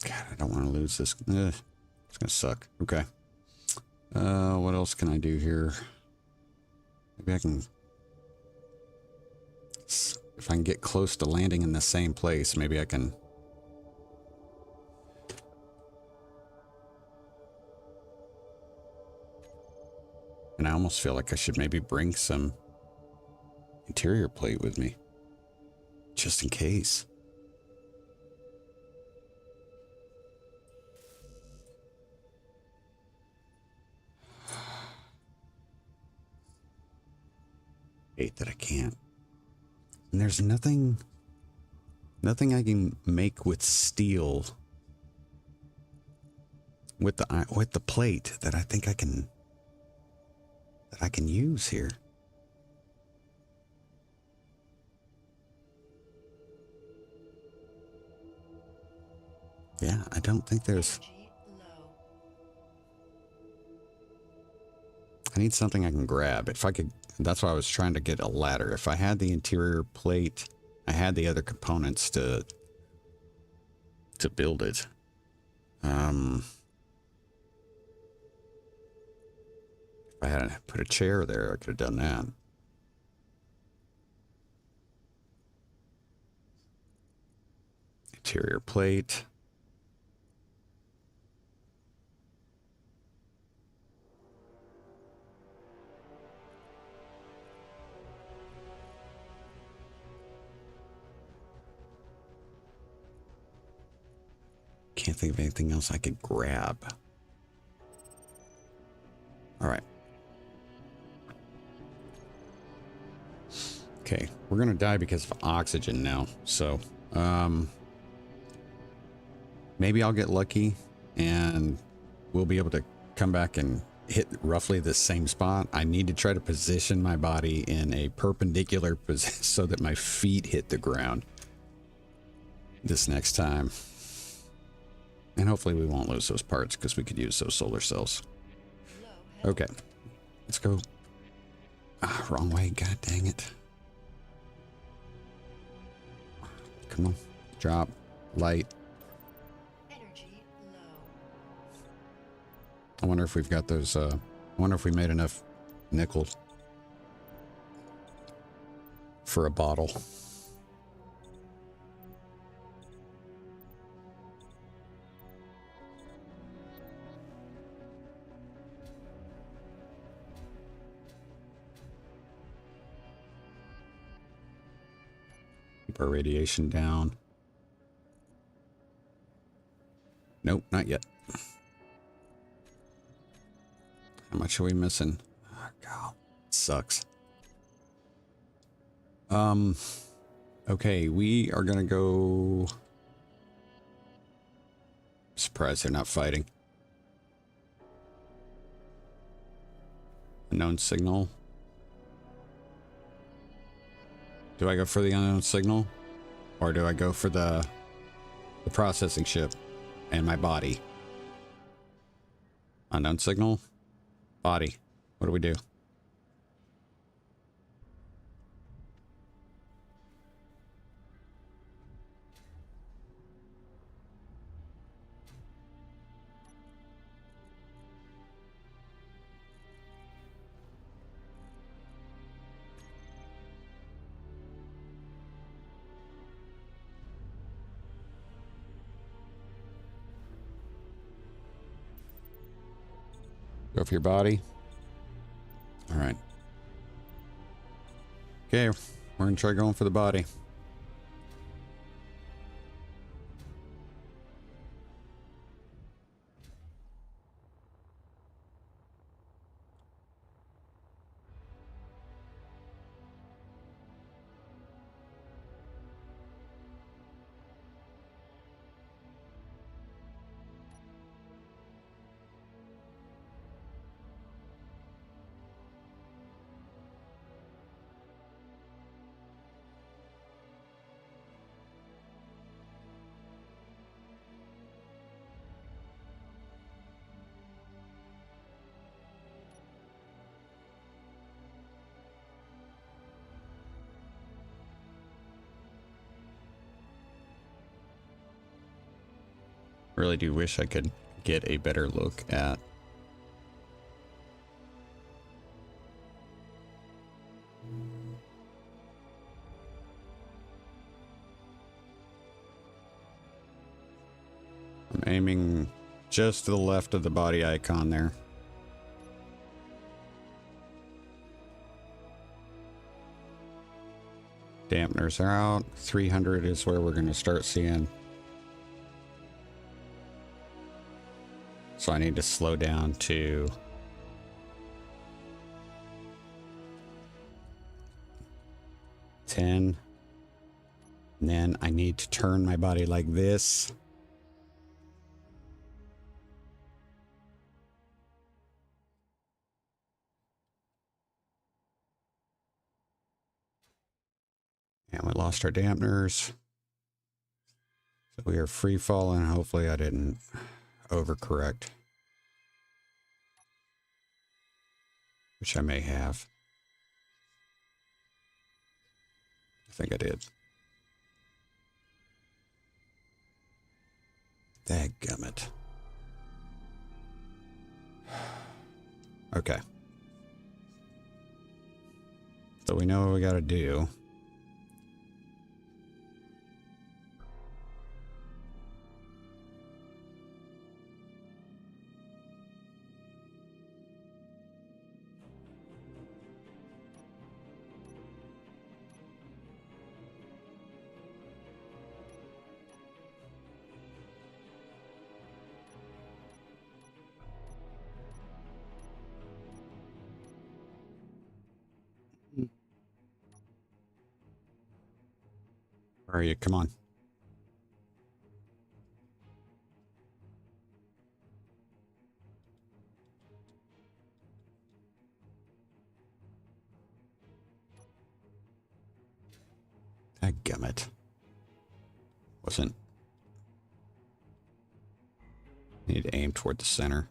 Speaker 1: God, I don't want to lose this. It's gonna suck. Okay. What else can I do here? Maybe I can... If I can get close to landing in the same place, maybe I can... And I almost feel like I should maybe bring some interior plate with me. Just in case. Hate that I can't. And there's nothing I can make with steel with the plate that I think I can use here. Yeah, I don't think there's... I need something I can grab. If I could... That's why I was trying to get a ladder. If I had the interior plate, I had the other components to build it. If I had put a chair there, I could have done that. Interior plate. Can't think of anything else I could grab. All right. Okay, we're gonna die because of oxygen now. So, maybe I'll get lucky and we'll be able to come back and hit roughly the same spot. I need to try to position my body in a perpendicular position so that my feet hit the ground this next time. And hopefully we won't lose those parts because we could use those solar cells. Okay, let's go. Ah, wrong way, god dang it. Come on, drop, light.
Speaker 2: Energy low.
Speaker 1: I wonder if we've got those, I wonder if we made enough nickel for a bottle. Keep our radiation down. Nope, not yet. How much are we missing? Oh, God, it sucks. Okay, we are gonna go. Surprised they're not fighting. Unknown signal. Do I go for the unknown signal? Or do I go for the processing ship and my body? Unknown signal? Body. What do we do? Go for your body. All right. Okay, we're gonna try going for the body. Really do wish I could get a better look at I'm aiming just to the left of the body icon there. Dampeners are out. 300 is where we're going to start seeing. So I need to slow down to 10. And then I need to turn my body like this. And we lost our dampeners. So we are free falling. Hopefully I didn't overcorrect. Which I may have. I think I did. Dadgummit. Okay. So we know what we gotta do. Where are you? Come on. Dadgummit. Wasn't. Need to aim toward the center.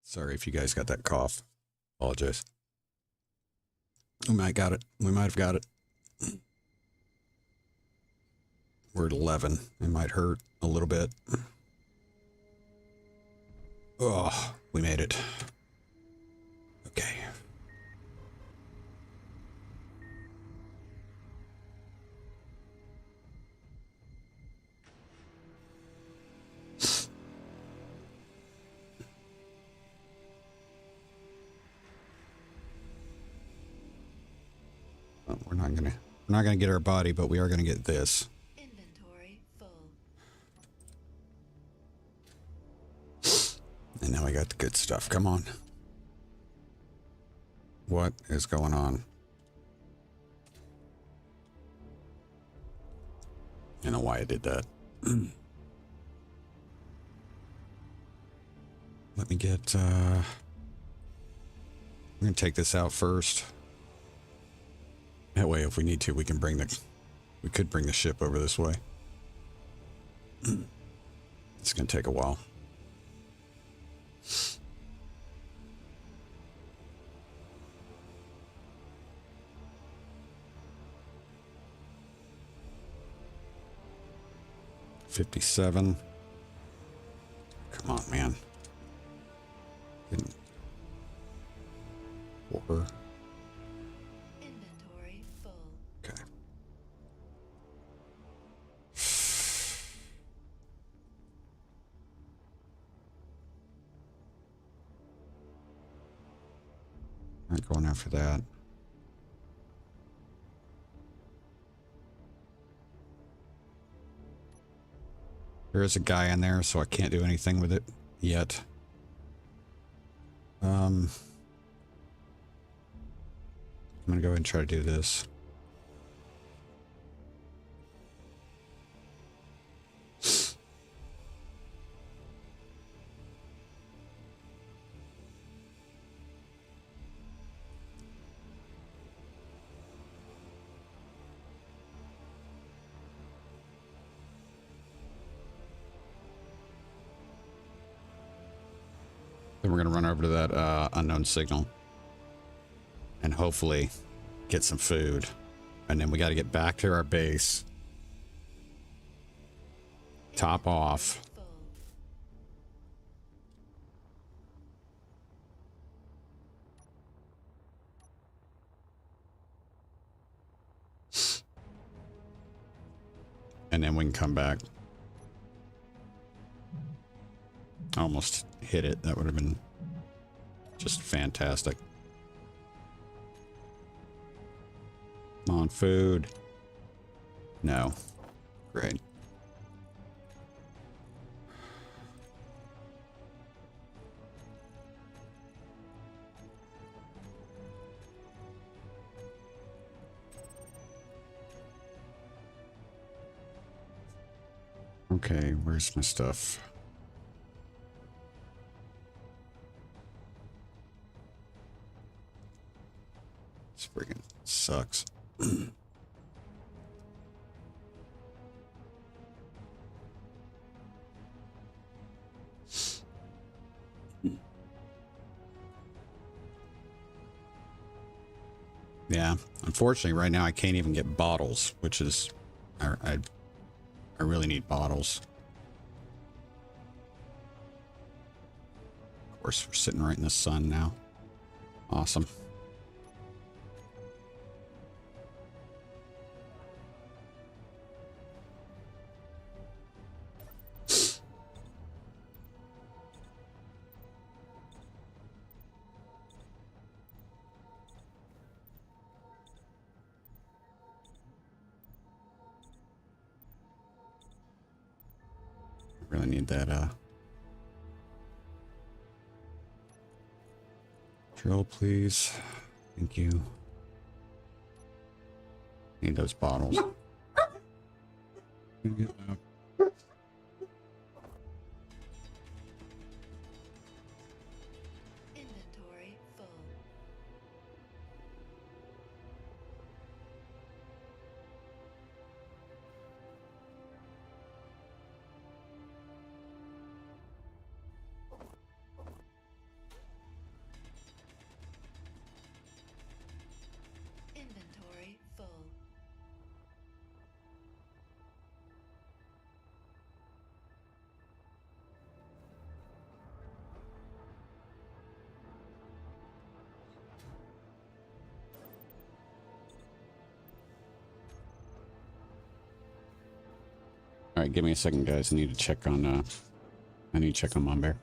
Speaker 1: Sorry if you guys got that cough. Apologize. We might got it. We might have got it. We're at 11. It might hurt a little bit. Oh, we made it. Okay. Well, we're not gonna get our body, but we are gonna get this.
Speaker 2: Inventory full.
Speaker 1: And now we got the good stuff. Come on. What is going on? I know why I did that. Let me get, I'm gonna take this out first. That way, if we need to, we could bring the ship over this way. It's gonna take a while. $57. Come on, man. Four.
Speaker 2: Inventory full.
Speaker 1: Okay. Not going after that. There is a guy in there, so I can't do anything with it yet. I'm gonna go ahead and try to do this. Then we're gonna run over to that unknown signal and hopefully get some food. And then we got to get back to our base. Top off.
Speaker 2: Full.
Speaker 1: And then we can come back. Almost hit it. That would have been just fantastic. Come on, food. No. Great. Okay, where's my stuff? This friggin' sucks. Yeah, unfortunately right now I can't even get bottles, which is I really need bottles. Of course, we're sitting right in the sun now. Awesome. Really need that drill, please. Thank you. Need those bottles.
Speaker 2: Inventory full. Inventory full.
Speaker 1: All right, give me a second, guys. I need to check on Mom Bear.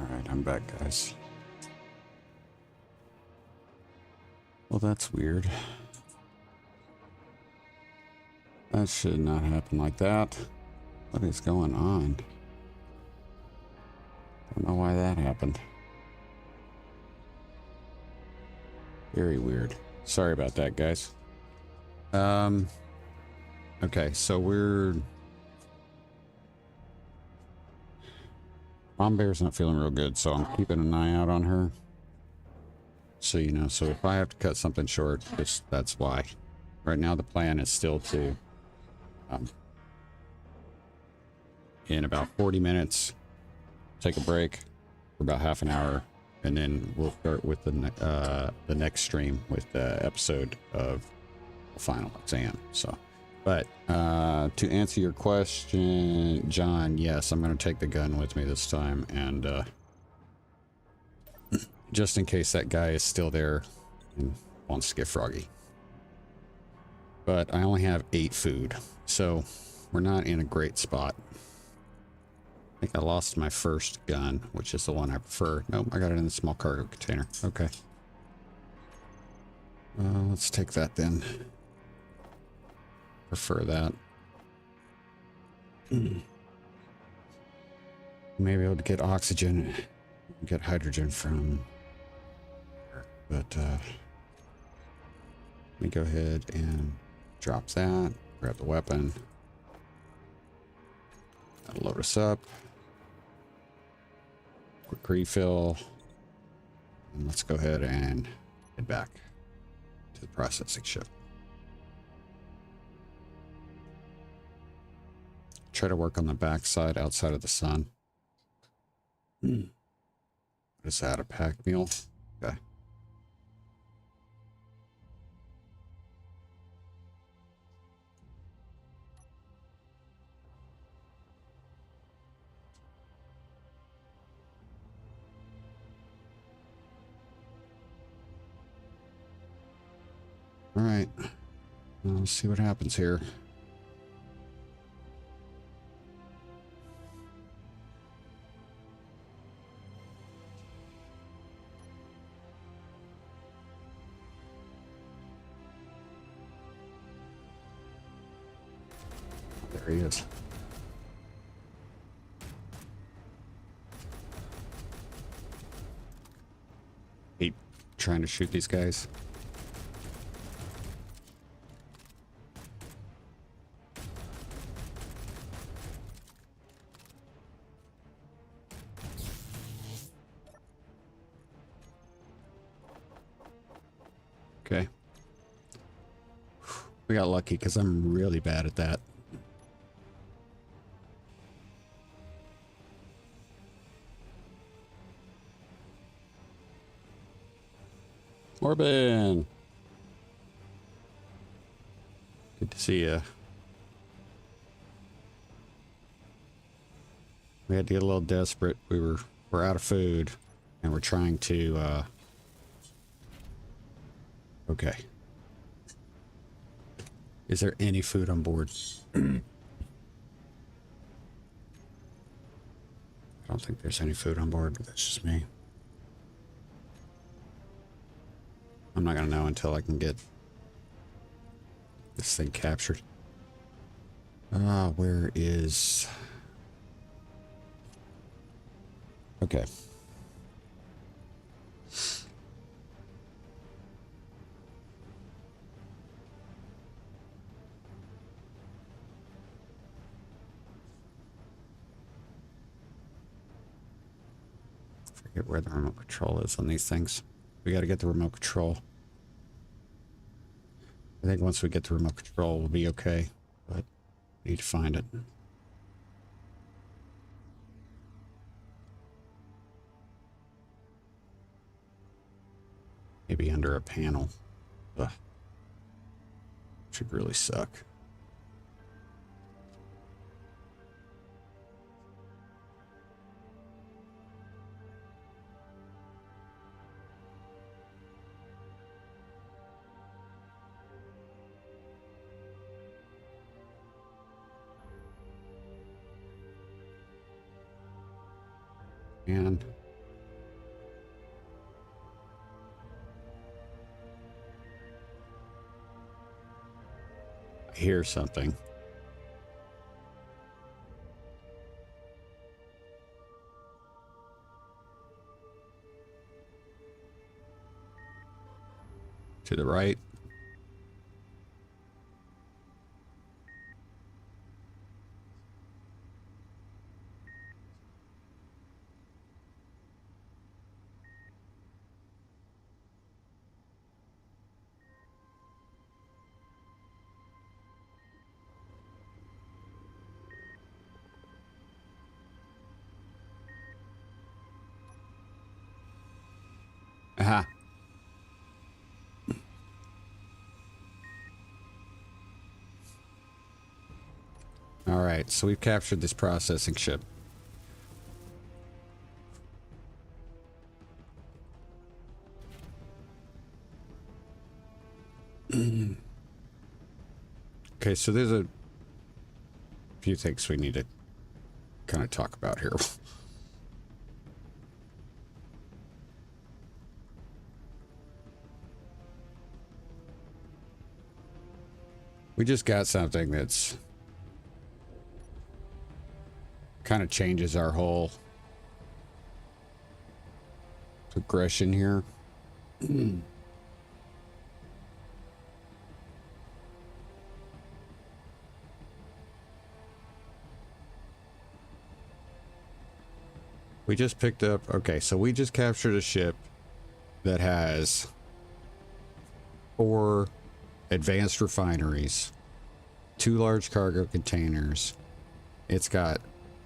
Speaker 1: Alright, I'm back, guys. Well, that's weird. That should not happen like that. What is going on? Don't know why that happened. Very weird. Sorry about that, guys. Okay, so we're... Mom Bear's not feeling real good, so I'm keeping an eye out on her. So, you know, so if I have to cut something short, that's why. Right now, the plan is still to, in about 40 minutes, take a break for about half an hour, and then we'll start with the next stream with the episode of the final exam. So, but to answer your question, John, yes, I'm going to take the gun with me this time, and just in case that guy is still there and wants to get froggy. But I only have 8 food, so we're not in a great spot. I think I lost my first gun, which is the one I prefer. Nope, I got it in the small cargo container. Okay. Let's take that then. Prefer that. Maybe able to get oxygen, get hydrogen from... But, let me go ahead and drop that, grab the weapon. That'll load us up. Quick refill. And let's go ahead and head back to the processing ship. Try to work on the backside outside of the sun. What is that, a pack mule? Okay. All right, let's see what happens here. There he is. Hate trying to shoot these guys. Okay. We got lucky because I'm really bad at that. Morbin! Good to see you. We had to get a little desperate. We're out of food, and we're trying to, okay. Is there any food on board? I don't think there's any food on board, but that's just me. I'm not gonna know until I can get this thing captured. Where is... Okay. Forget where the remote control is on these things. We got to get the remote control. I think once we get the remote control, we'll be okay, but we need to find it. Maybe under a panel. Ugh. Should really suck. And hear something. To the right. Aha. All right, so we've captured this processing ship. Okay, so there's a few things we need to kind of talk about here. We just got something that's kind of changes our whole progression here. We just picked up, okay, so we just captured a ship that has 4 advanced refineries, 2 large cargo containers. It's got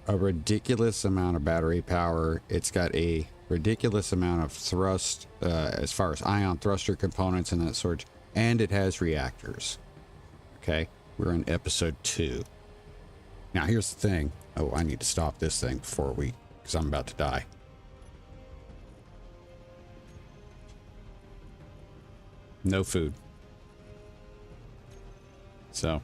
Speaker 1: a ridiculous amount of battery power. It's got a ridiculous amount of thrust, as far as ion thruster components and that sort, and it has reactors. Okay, we're in episode 2. Now here's the thing. Oh, I need to stop this thing before we, because I'm about to die. No food. So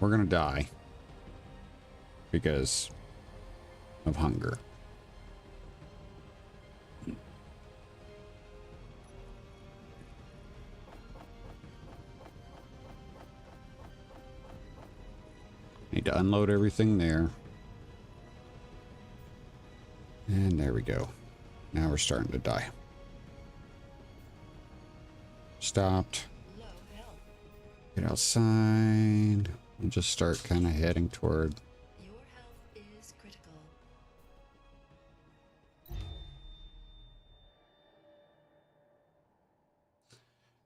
Speaker 1: we're gonna die because of hunger. Need to unload everything there. And there we go. Now we're starting to die. Stopped.
Speaker 2: Low health.
Speaker 1: Get outside. And just start kind of heading toward.
Speaker 2: Your health is critical.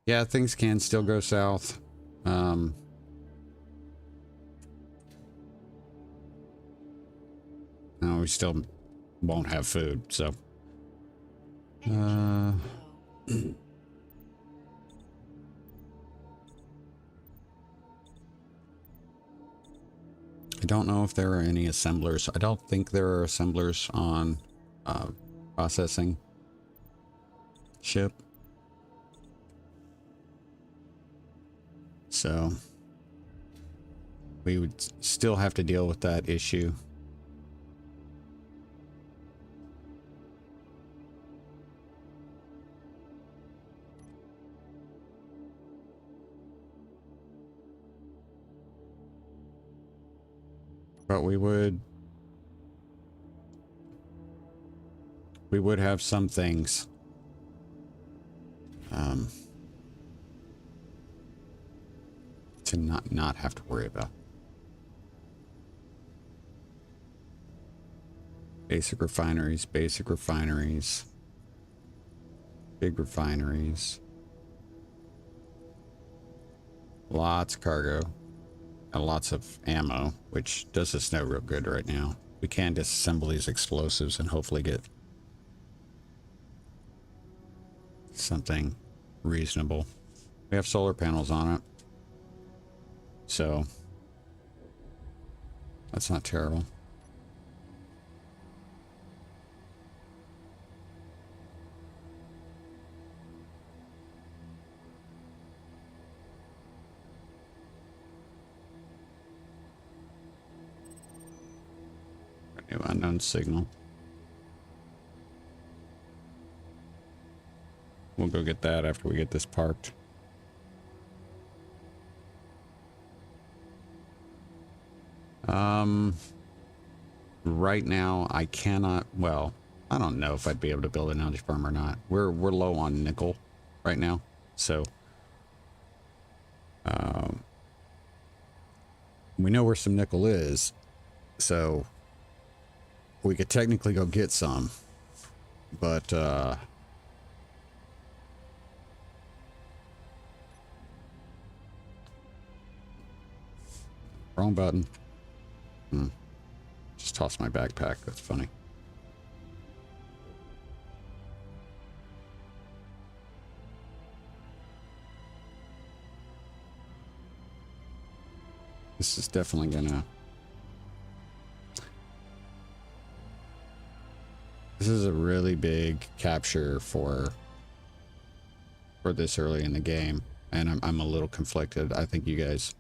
Speaker 1: Yeah, things can still go south. No, we still won't have food, so.
Speaker 2: Energy low.
Speaker 1: I don't know if there are any assemblers. I don't think there are assemblers on processing ship. So we would still have to deal with that issue. But we would have some things to not have to worry about. Basic refineries, big refineries, lots of cargo, and lots of ammo, which does us no real good right now. We can disassemble these explosives and hopefully get something reasonable. We have solar panels on it, so that's not terrible. unknown signal. We'll go get that after we get this parked. Right now I cannot, well, I don't know if I'd be able to build an algae farm or not. We're low on nickel right now, so we know where some nickel is, so we could technically go get some, but wrong button. Just toss my backpack. That's funny. This is definitely gonna... This is a really big capture for this early in the game, and I'm a little conflicted. I think you guys,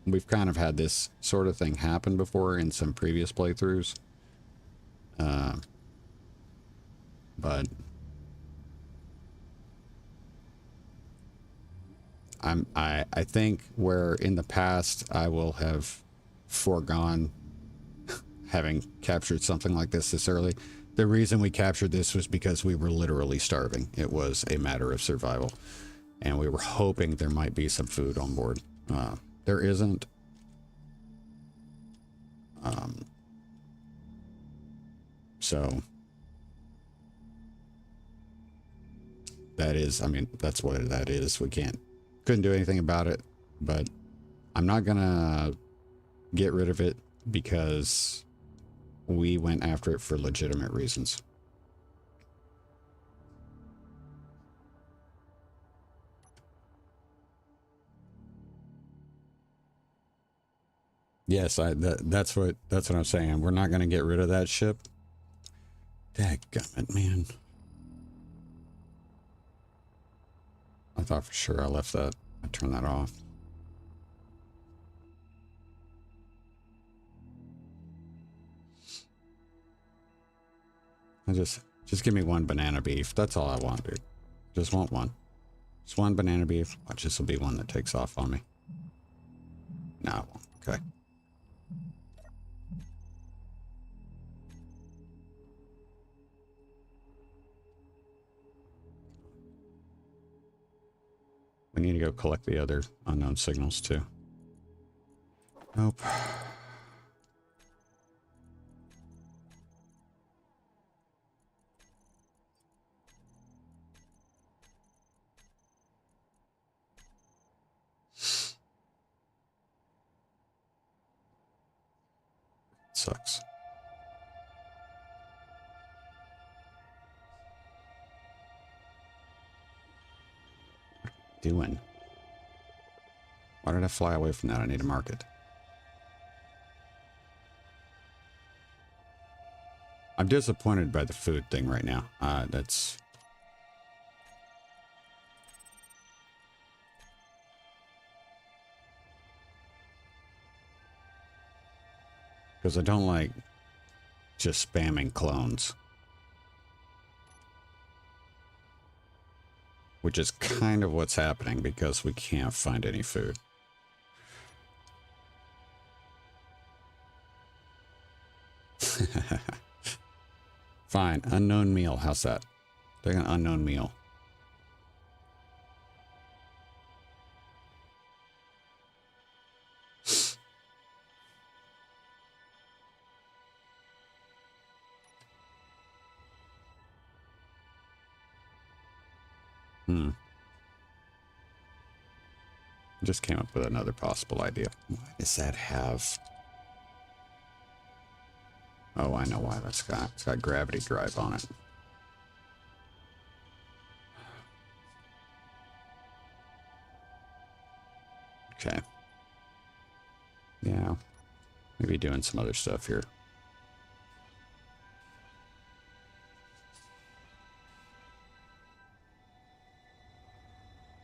Speaker 1: we've kind of had this sort of thing happen before in some previous playthroughs, but I think where in the past I will have foregone having captured something like this early. The reason we captured this was because we were literally starving. It was a matter of survival, and we were hoping there might be some food on board. There isn't. So that is, I mean, that's what that is. We couldn't do anything about it, but I'm not gonna get rid of it because we went after it for legitimate reasons. Yes, that's what I'm saying. We're not gonna get rid of that ship. Dadgummit, man. I thought for sure I left that. I turned that off. Just give me one banana beef. That's all I want, dude. Just want one. Just one banana beef. Watch, this will be one that takes off on me. No, it won't. Okay. We need to go collect the other unknown signals too. Nope. Sucks. Doing? Why did I fly away from that? I need to mark it. I'm disappointed by the food thing right now. That's... because I don't like just spamming clones. Which is kind of what's happening because we can't find any food. Fine, unknown meal. How's that? Take an unknown meal. Just came up with another possible idea. Why does that have... oh, I know why that's got. It's got gravity drive on it. Okay. Yeah. Maybe doing some other stuff here.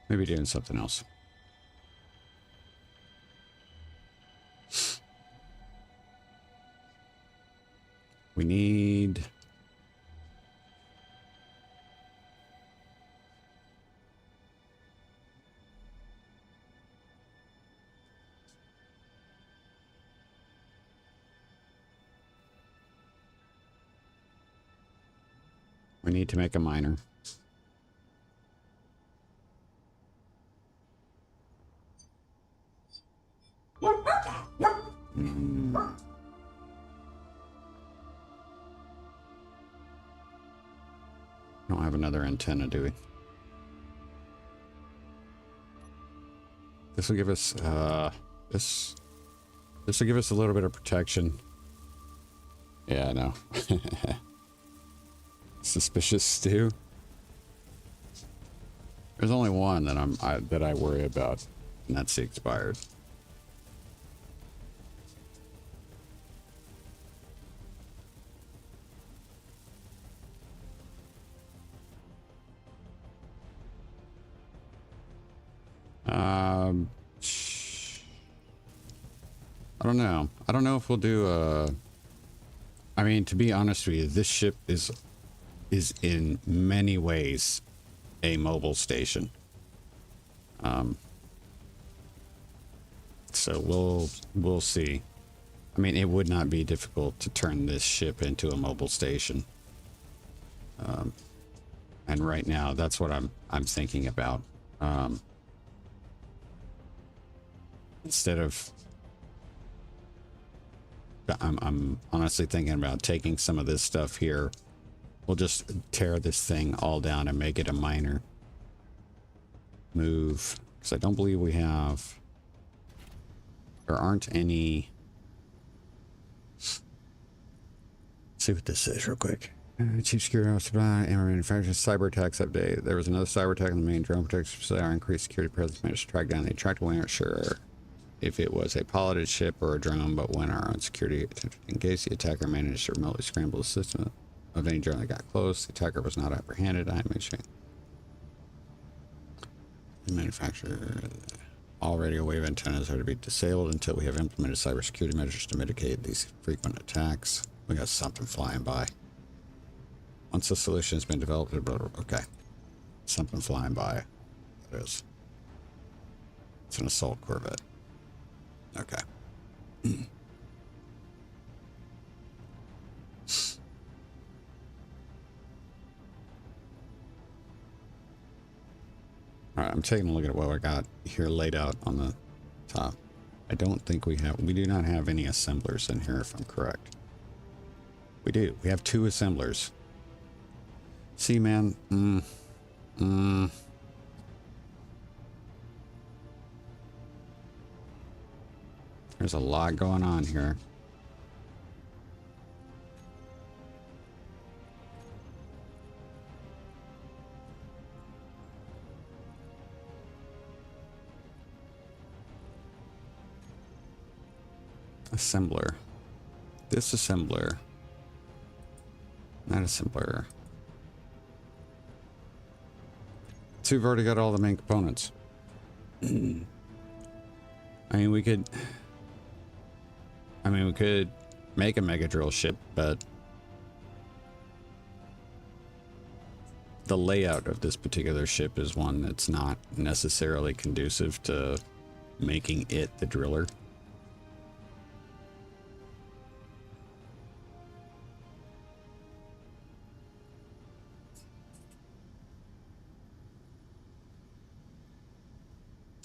Speaker 1: Maybe doing something else. We need to make a miner. Don't have another antenna, do we? This will give us this will give us a little bit of protection. Yeah, I know. Suspicious stew. There's only one that I worry about, and that's the expired. I don't know. I don't know if we'll do I mean, to be honest with you, this ship is in many ways a mobile station. So we'll see. I mean, it would not be difficult to turn this ship into a mobile station. And right now, that's what I'm thinking about. Instead of, I'm honestly thinking about taking some of this stuff here. We'll just tear this thing all down and make it a miner. Move, because I don't believe we have. There aren't any. Let's see what this is real quick. Chief Security Officer, manufacturing cyber attacks update. There was another cyber attack on the main drone protection facility. Our increased security presence managed to track down the attractor. We aren't sure if it was a piloted ship or a drone, but when our own security attempted to engage, the attacker managed to remotely scramble the system of any drone that got close. The attacker was not apprehended. I am mentioning the manufacturer. All radio wave antennas are to be disabled until we have implemented cybersecurity measures to mitigate these frequent attacks. We got something flying by. Once the solution has been developed, okay. Something flying by. That is. It's an assault corvette. Okay. Alright, I'm taking a look at what I got here laid out on the top. I don't think we do not have any assemblers in here, if I'm correct. We do. We have 2 assemblers. See, man. There's a lot going on here. Assembler. This assembler. That assembler. So we've already got all the main components. I mean, we could make a mega drill ship, but the layout of this particular ship is one that's not necessarily conducive to making it the driller.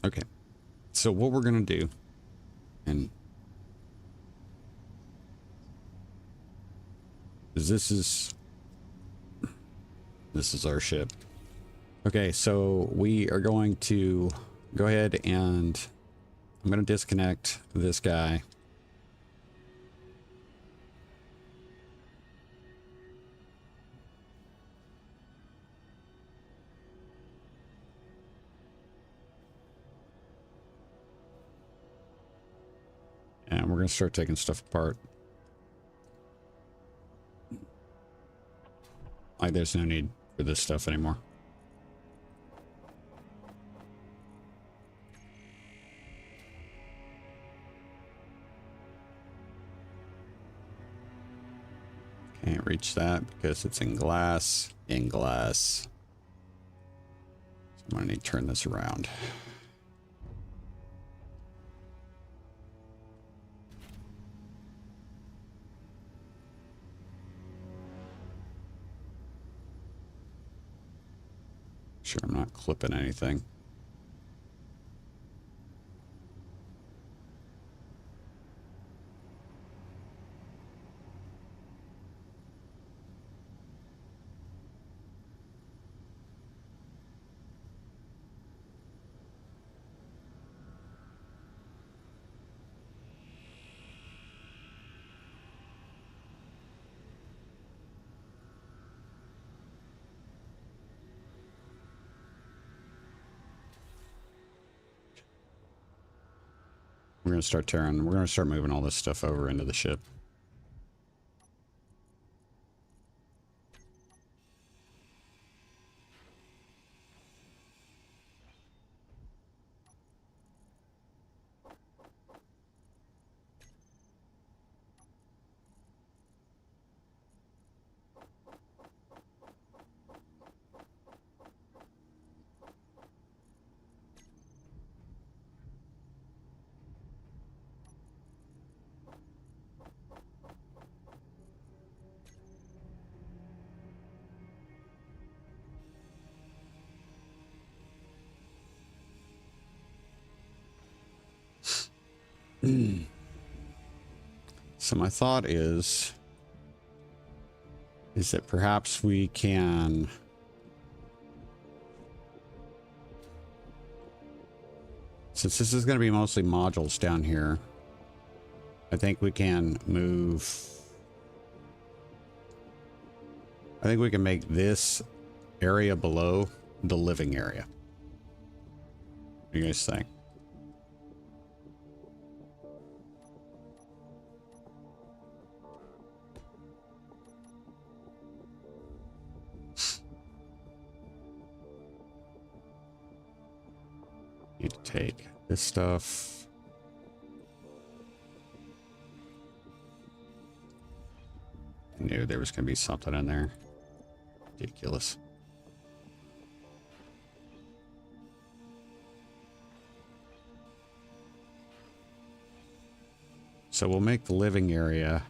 Speaker 1: Okay, so what we're gonna do, and this is our ship. Okay, so we are going to go ahead and I'm gonna disconnect this guy. And we're going to start taking stuff apart. Like, there's no need for this stuff anymore. Can't reach that because it's in glass. In glass. So I'm going to need to turn this around. Sure, I'm not clipping anything. We're going to start moving all this stuff over into the ship. So my thought is that perhaps we can since this is going to be mostly modules down here, I think we can make this area below the living area. What do you guys think? Need to take this stuff. I knew there was going to be something in there. Ridiculous. So we'll make the living area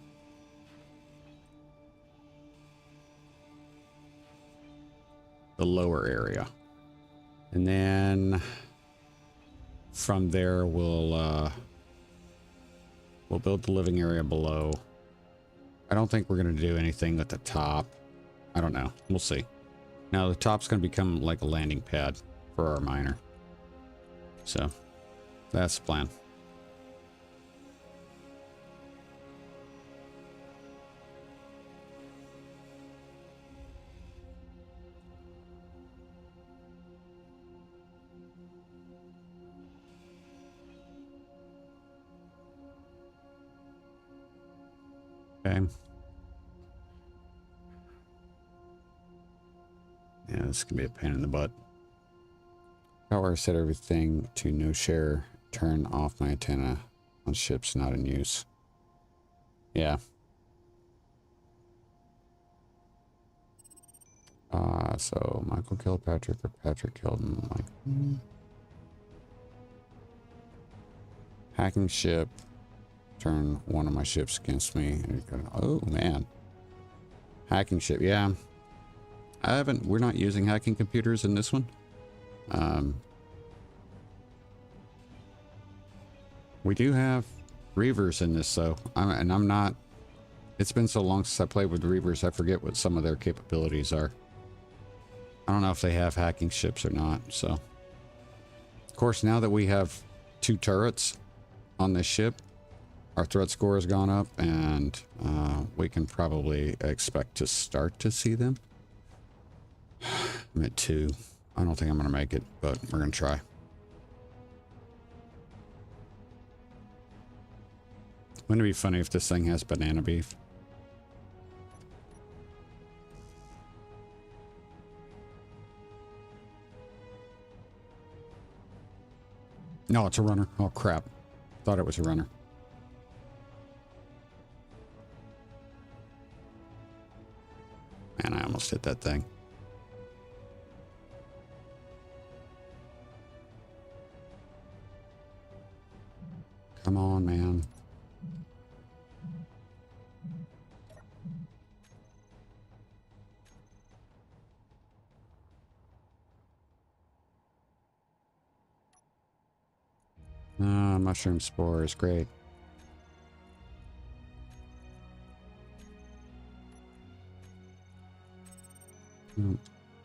Speaker 1: the lower area. And then from there we'll build the living area below. I don't think we're going to do anything at the top. I don't know. We'll see. Now the top's going to become like a landing pad for our miner. So that's the plan. Okay. Yeah, this can be a pain in the butt. Power set everything to no share. Turn off my antenna on ships not in use. Yeah. So Michael killed Patrick or Patrick killed Mike. Hacking ship. Turn one of my ships against me. Oh man. Hacking ship, yeah. We're not using hacking computers in this one. We do have Reavers in this though. I'm not, it's been so long since I played with Reavers, I forget what some of their capabilities are. I don't know if they have hacking ships or not, so. Of course, now that we have 2 turrets on this ship, our threat score has gone up, and we can probably expect to start to see them. I'm at 2. I don't think I'm going to make it, but we're going to try. Wouldn't it be funny if this thing has banana beef? No, it's a runner. Oh, crap. Thought it was a runner. Man, I almost hit that thing. Come on, man. Ah, mushroom spores, great.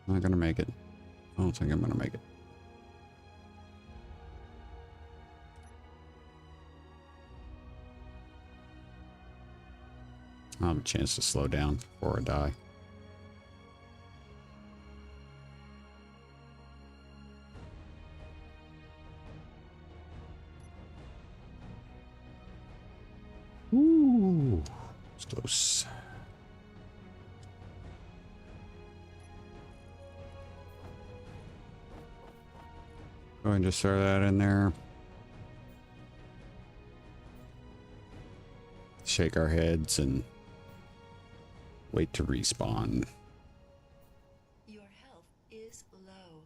Speaker 1: Not gonna make it. I don't think I'm gonna make it. I'll have a chance to slow down before I die. Ooh, it's close. Go ahead and just throw that in there. Shake our heads and wait to respawn.
Speaker 2: Your health is low.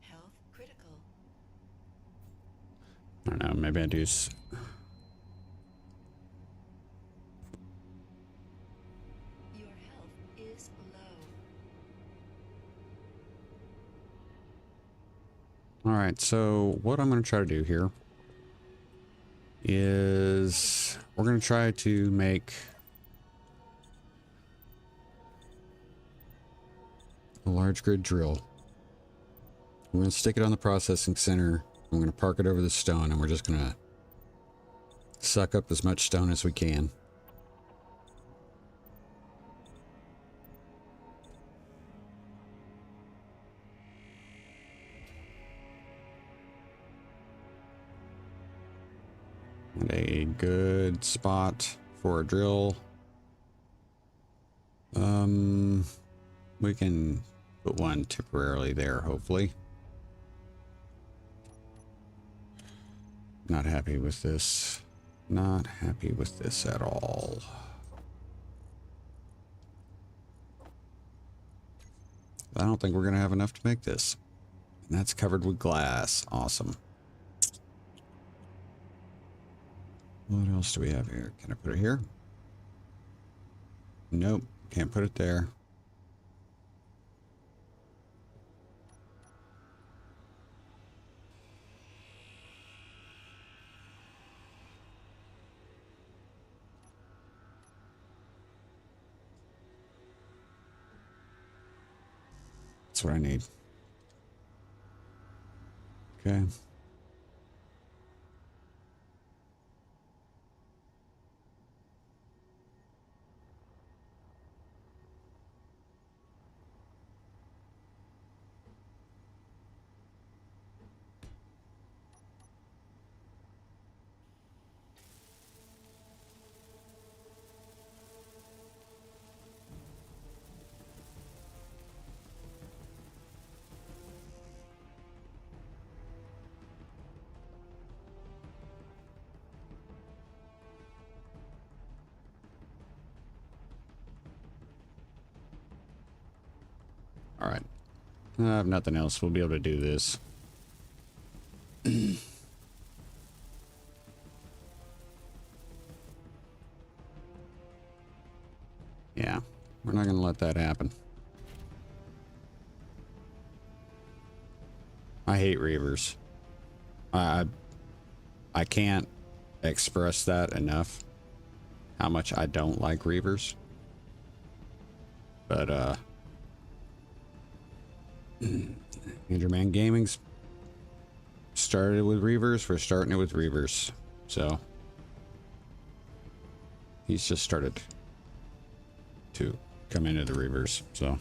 Speaker 2: Health critical.
Speaker 1: I don't know, maybe I do.
Speaker 2: Your health is low.
Speaker 1: All right, so what I'm going to try to do here is we're going to try to make a large grid drill. We're going to stick it on the processing center. I'm going to park it over the stone, and we're just going to suck up as much stone as we can. And a good spot for a drill. We can put one temporarily there, hopefully. Not happy with this. Not happy with this at all. I don't think we're going to have enough to make this. And that's covered with glass. Awesome. What else do we have here? Can I put it here? Nope. Can't put it there. That's what I need. Okay. All right. I have nothing else. We'll be able to do this. Yeah, we're not going to let that happen. I hate reavers. I can't express that enough. How much I don't like reavers. But AndrewmanGaming's started with reavers. We're starting it with reavers. So he's just started to come into the reavers. So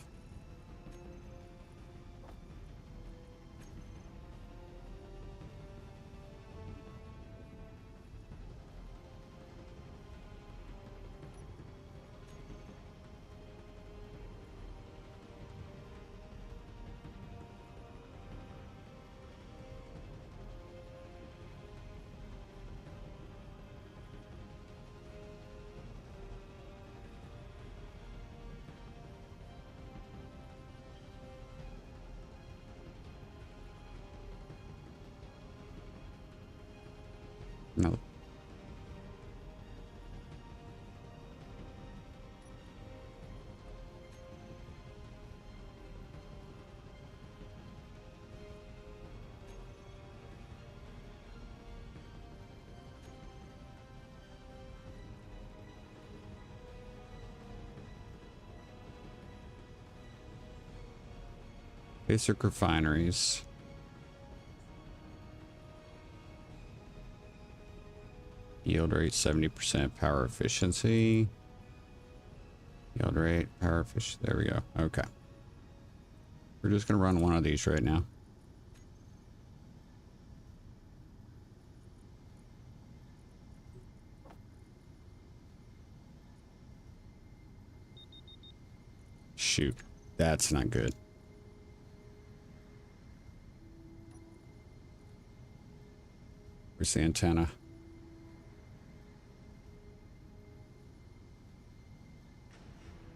Speaker 1: no. Basic refineries. Yield rate 70%, power efficiency. Yield rate, power efficiency. There we go. Okay. We're just going to run one of these right now. Shoot. That's not good. Where's the antenna?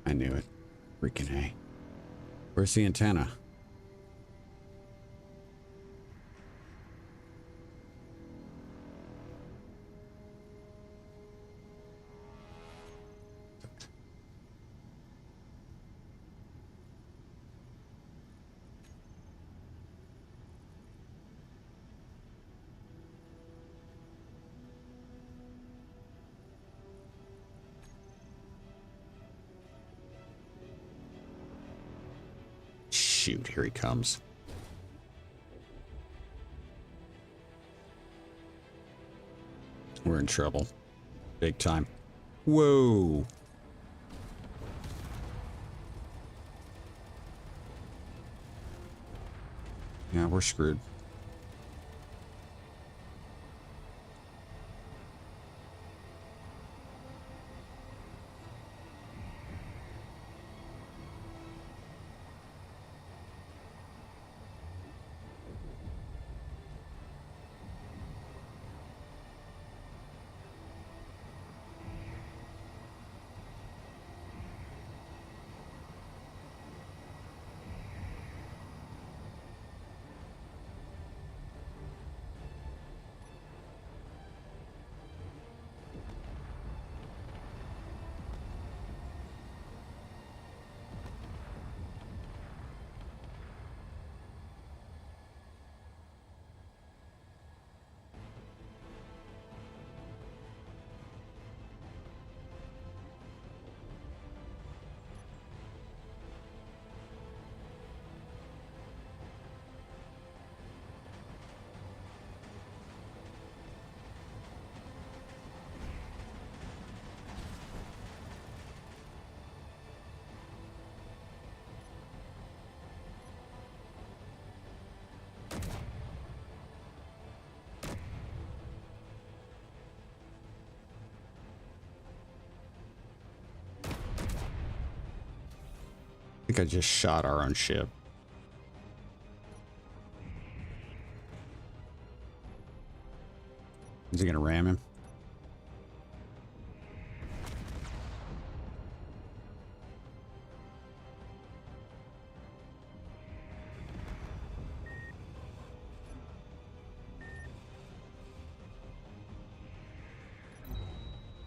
Speaker 1: I knew it. Freaking A. Where's the antenna? Shoot, here he comes. We're in trouble. Big time. Whoa. Yeah, we're screwed. I think I just shot our own ship. Is he gonna ram him?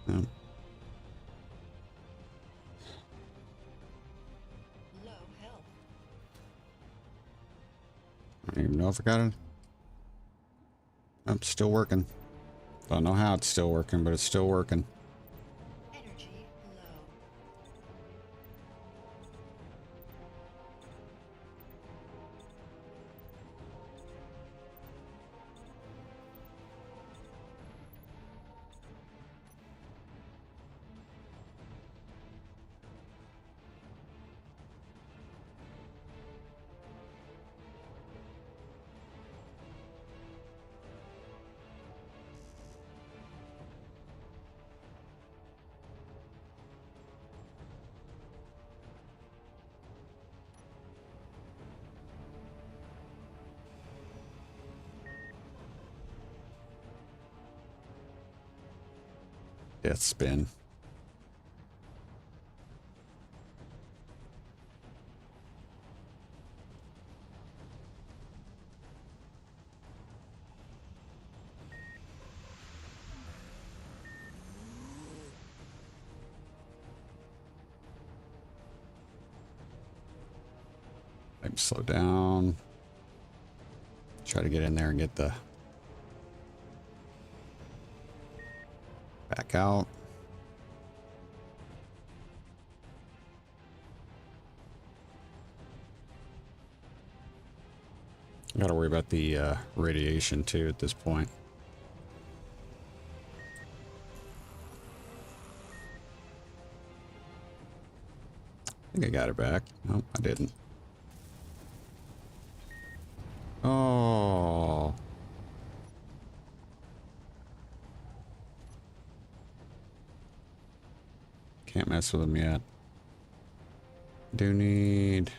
Speaker 1: No.
Speaker 2: Low health.
Speaker 1: I don't even know if I got it. I'm still working. Don't know how it's still working, but it's still working.
Speaker 2: Energy low.
Speaker 1: Death spin. Maybe slow down. Try to get in there and get the back out. Gotta worry about the radiation too at this point. I think I got it back. Nope, I didn't. Oh. Can't mess with him yet. Do need...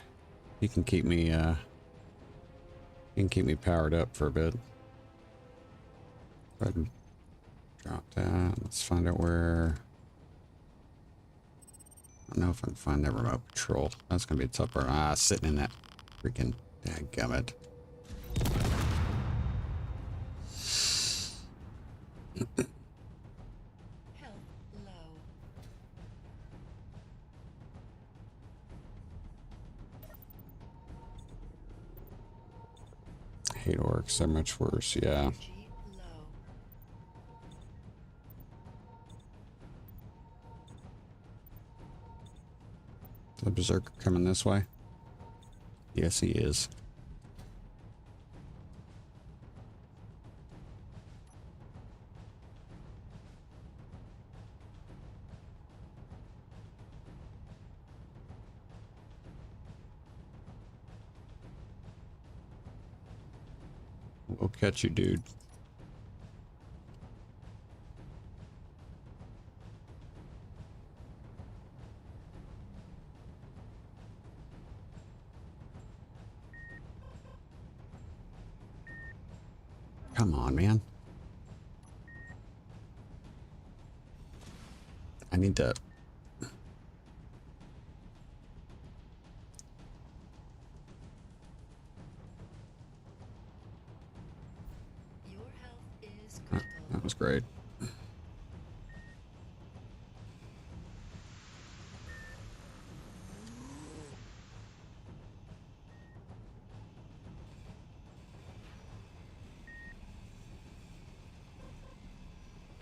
Speaker 1: He can keep me, powered up for a bit. Go ahead and drop that. Let's find out where... I don't know if I can find the remote control. That's gonna be a tough part. Ah, sitting in that freaking dadgummit.
Speaker 2: Health low.
Speaker 1: I hate orcs. They're much worse. Yeah.
Speaker 2: Energy low.
Speaker 1: The berserker coming this way? Yes, he is. We'll catch you, dude. Come on, man. I need to...
Speaker 2: Your health is
Speaker 1: That
Speaker 2: critical.
Speaker 1: was great.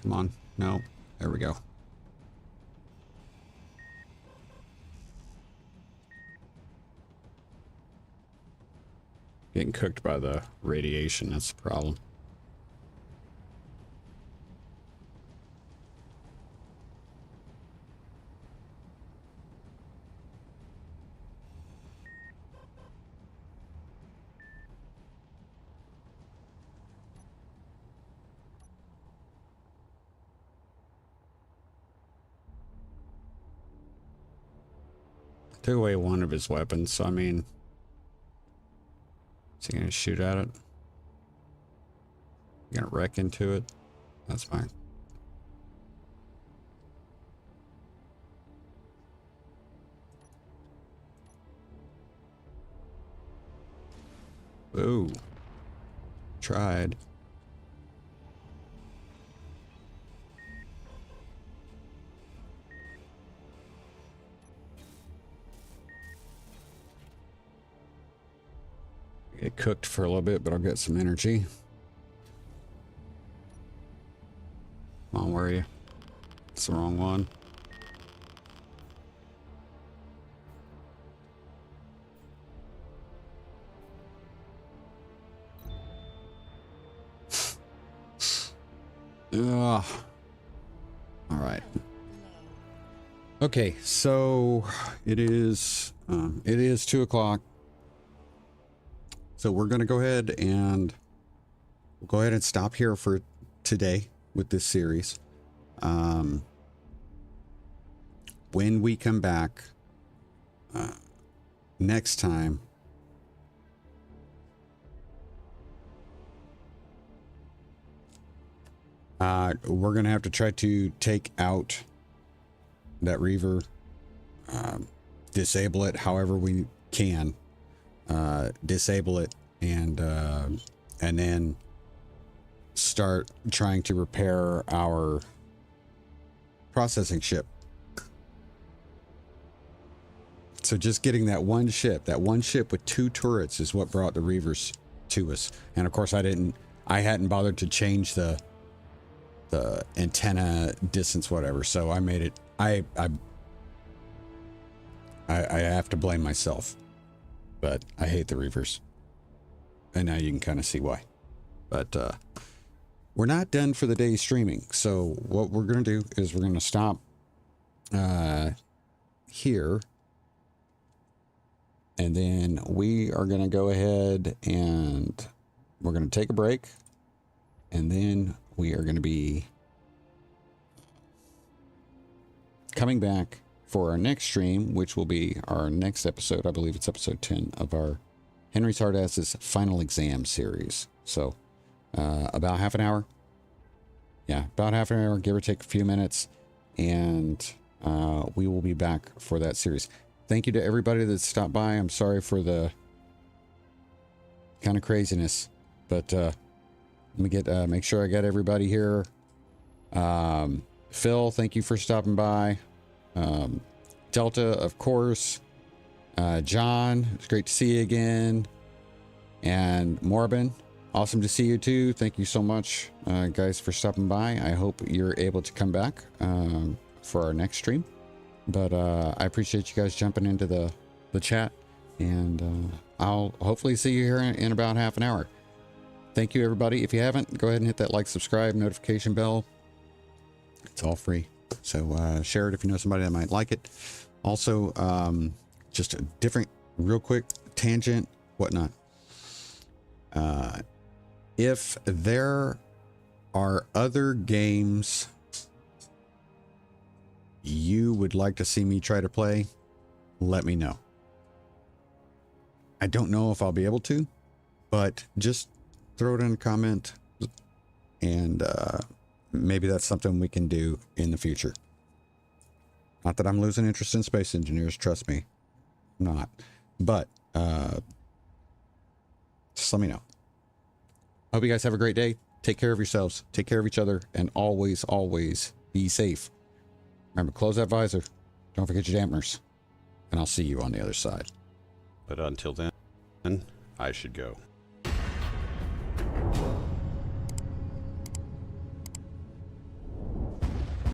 Speaker 1: Come on. No. There we go. Getting cooked by the radiation, that's the problem. Took away one of his weapons, so I mean... Is he gonna shoot at it? You gonna wreck into it? That's fine. Ooh. Tried. Get cooked for a little bit, but I'll get some energy. Come on, where are you? It's the wrong one. Ugh. All right.
Speaker 2: Low.
Speaker 1: Okay, so it is 2 o'clock. So we're gonna go ahead and stop here for today with this series. When we come back next time, we're gonna have to try to take out that Reaver, disable it however we can. Disable it and then start trying to repair our processing ship. So just getting that one ship with 2 turrets is what brought the Reavers to us. And of course I hadn't bothered to change the antenna distance, whatever. So I made it, I have to blame myself. But I hate the Reavers. And now you can kind of see why. But we're not done for the day streaming. So what we're going to do is we're going to stop here. And then we are going to go ahead and we're going to take a break. And then we are going to be coming back for our next stream, which will be our next episode. I believe it's episode 10 of our Henry's Hard Ass's Final Exam series. So about half an hour. Yeah, about half an hour, give or take a few minutes. And we will be back for that series. Thank you to everybody that stopped by. I'm sorry for the kind of craziness, but let me get make sure I got everybody here. Phil, thank you for stopping by. Delta, of course. John, it's great to see you again. And Morbin, awesome to see you too. Thank you so much, guys, for stopping by. I hope you're able to come back for our next stream. But I appreciate you guys jumping into the chat. And I'll hopefully see you here in about half an hour. Thank you, everybody. If you haven't, go ahead and hit that like, subscribe, notification bell. It's all free. So share it if you know somebody that might like it. Also, just a different, real quick tangent, whatnot. If there are other games you would like to see me try to play, let me know. I don't know if I'll be able to, but just throw it in a comment, and maybe that's something we can do in the future. Not that I'm losing interest in Space Engineers, trust me, I'm not. But just let me know. Hope you guys have a great day. Take care of yourselves, take care of each other, and always, always be safe. Remember, close that visor. Don't forget your dampeners. And I'll see you on the other side.
Speaker 3: But until then, I should go.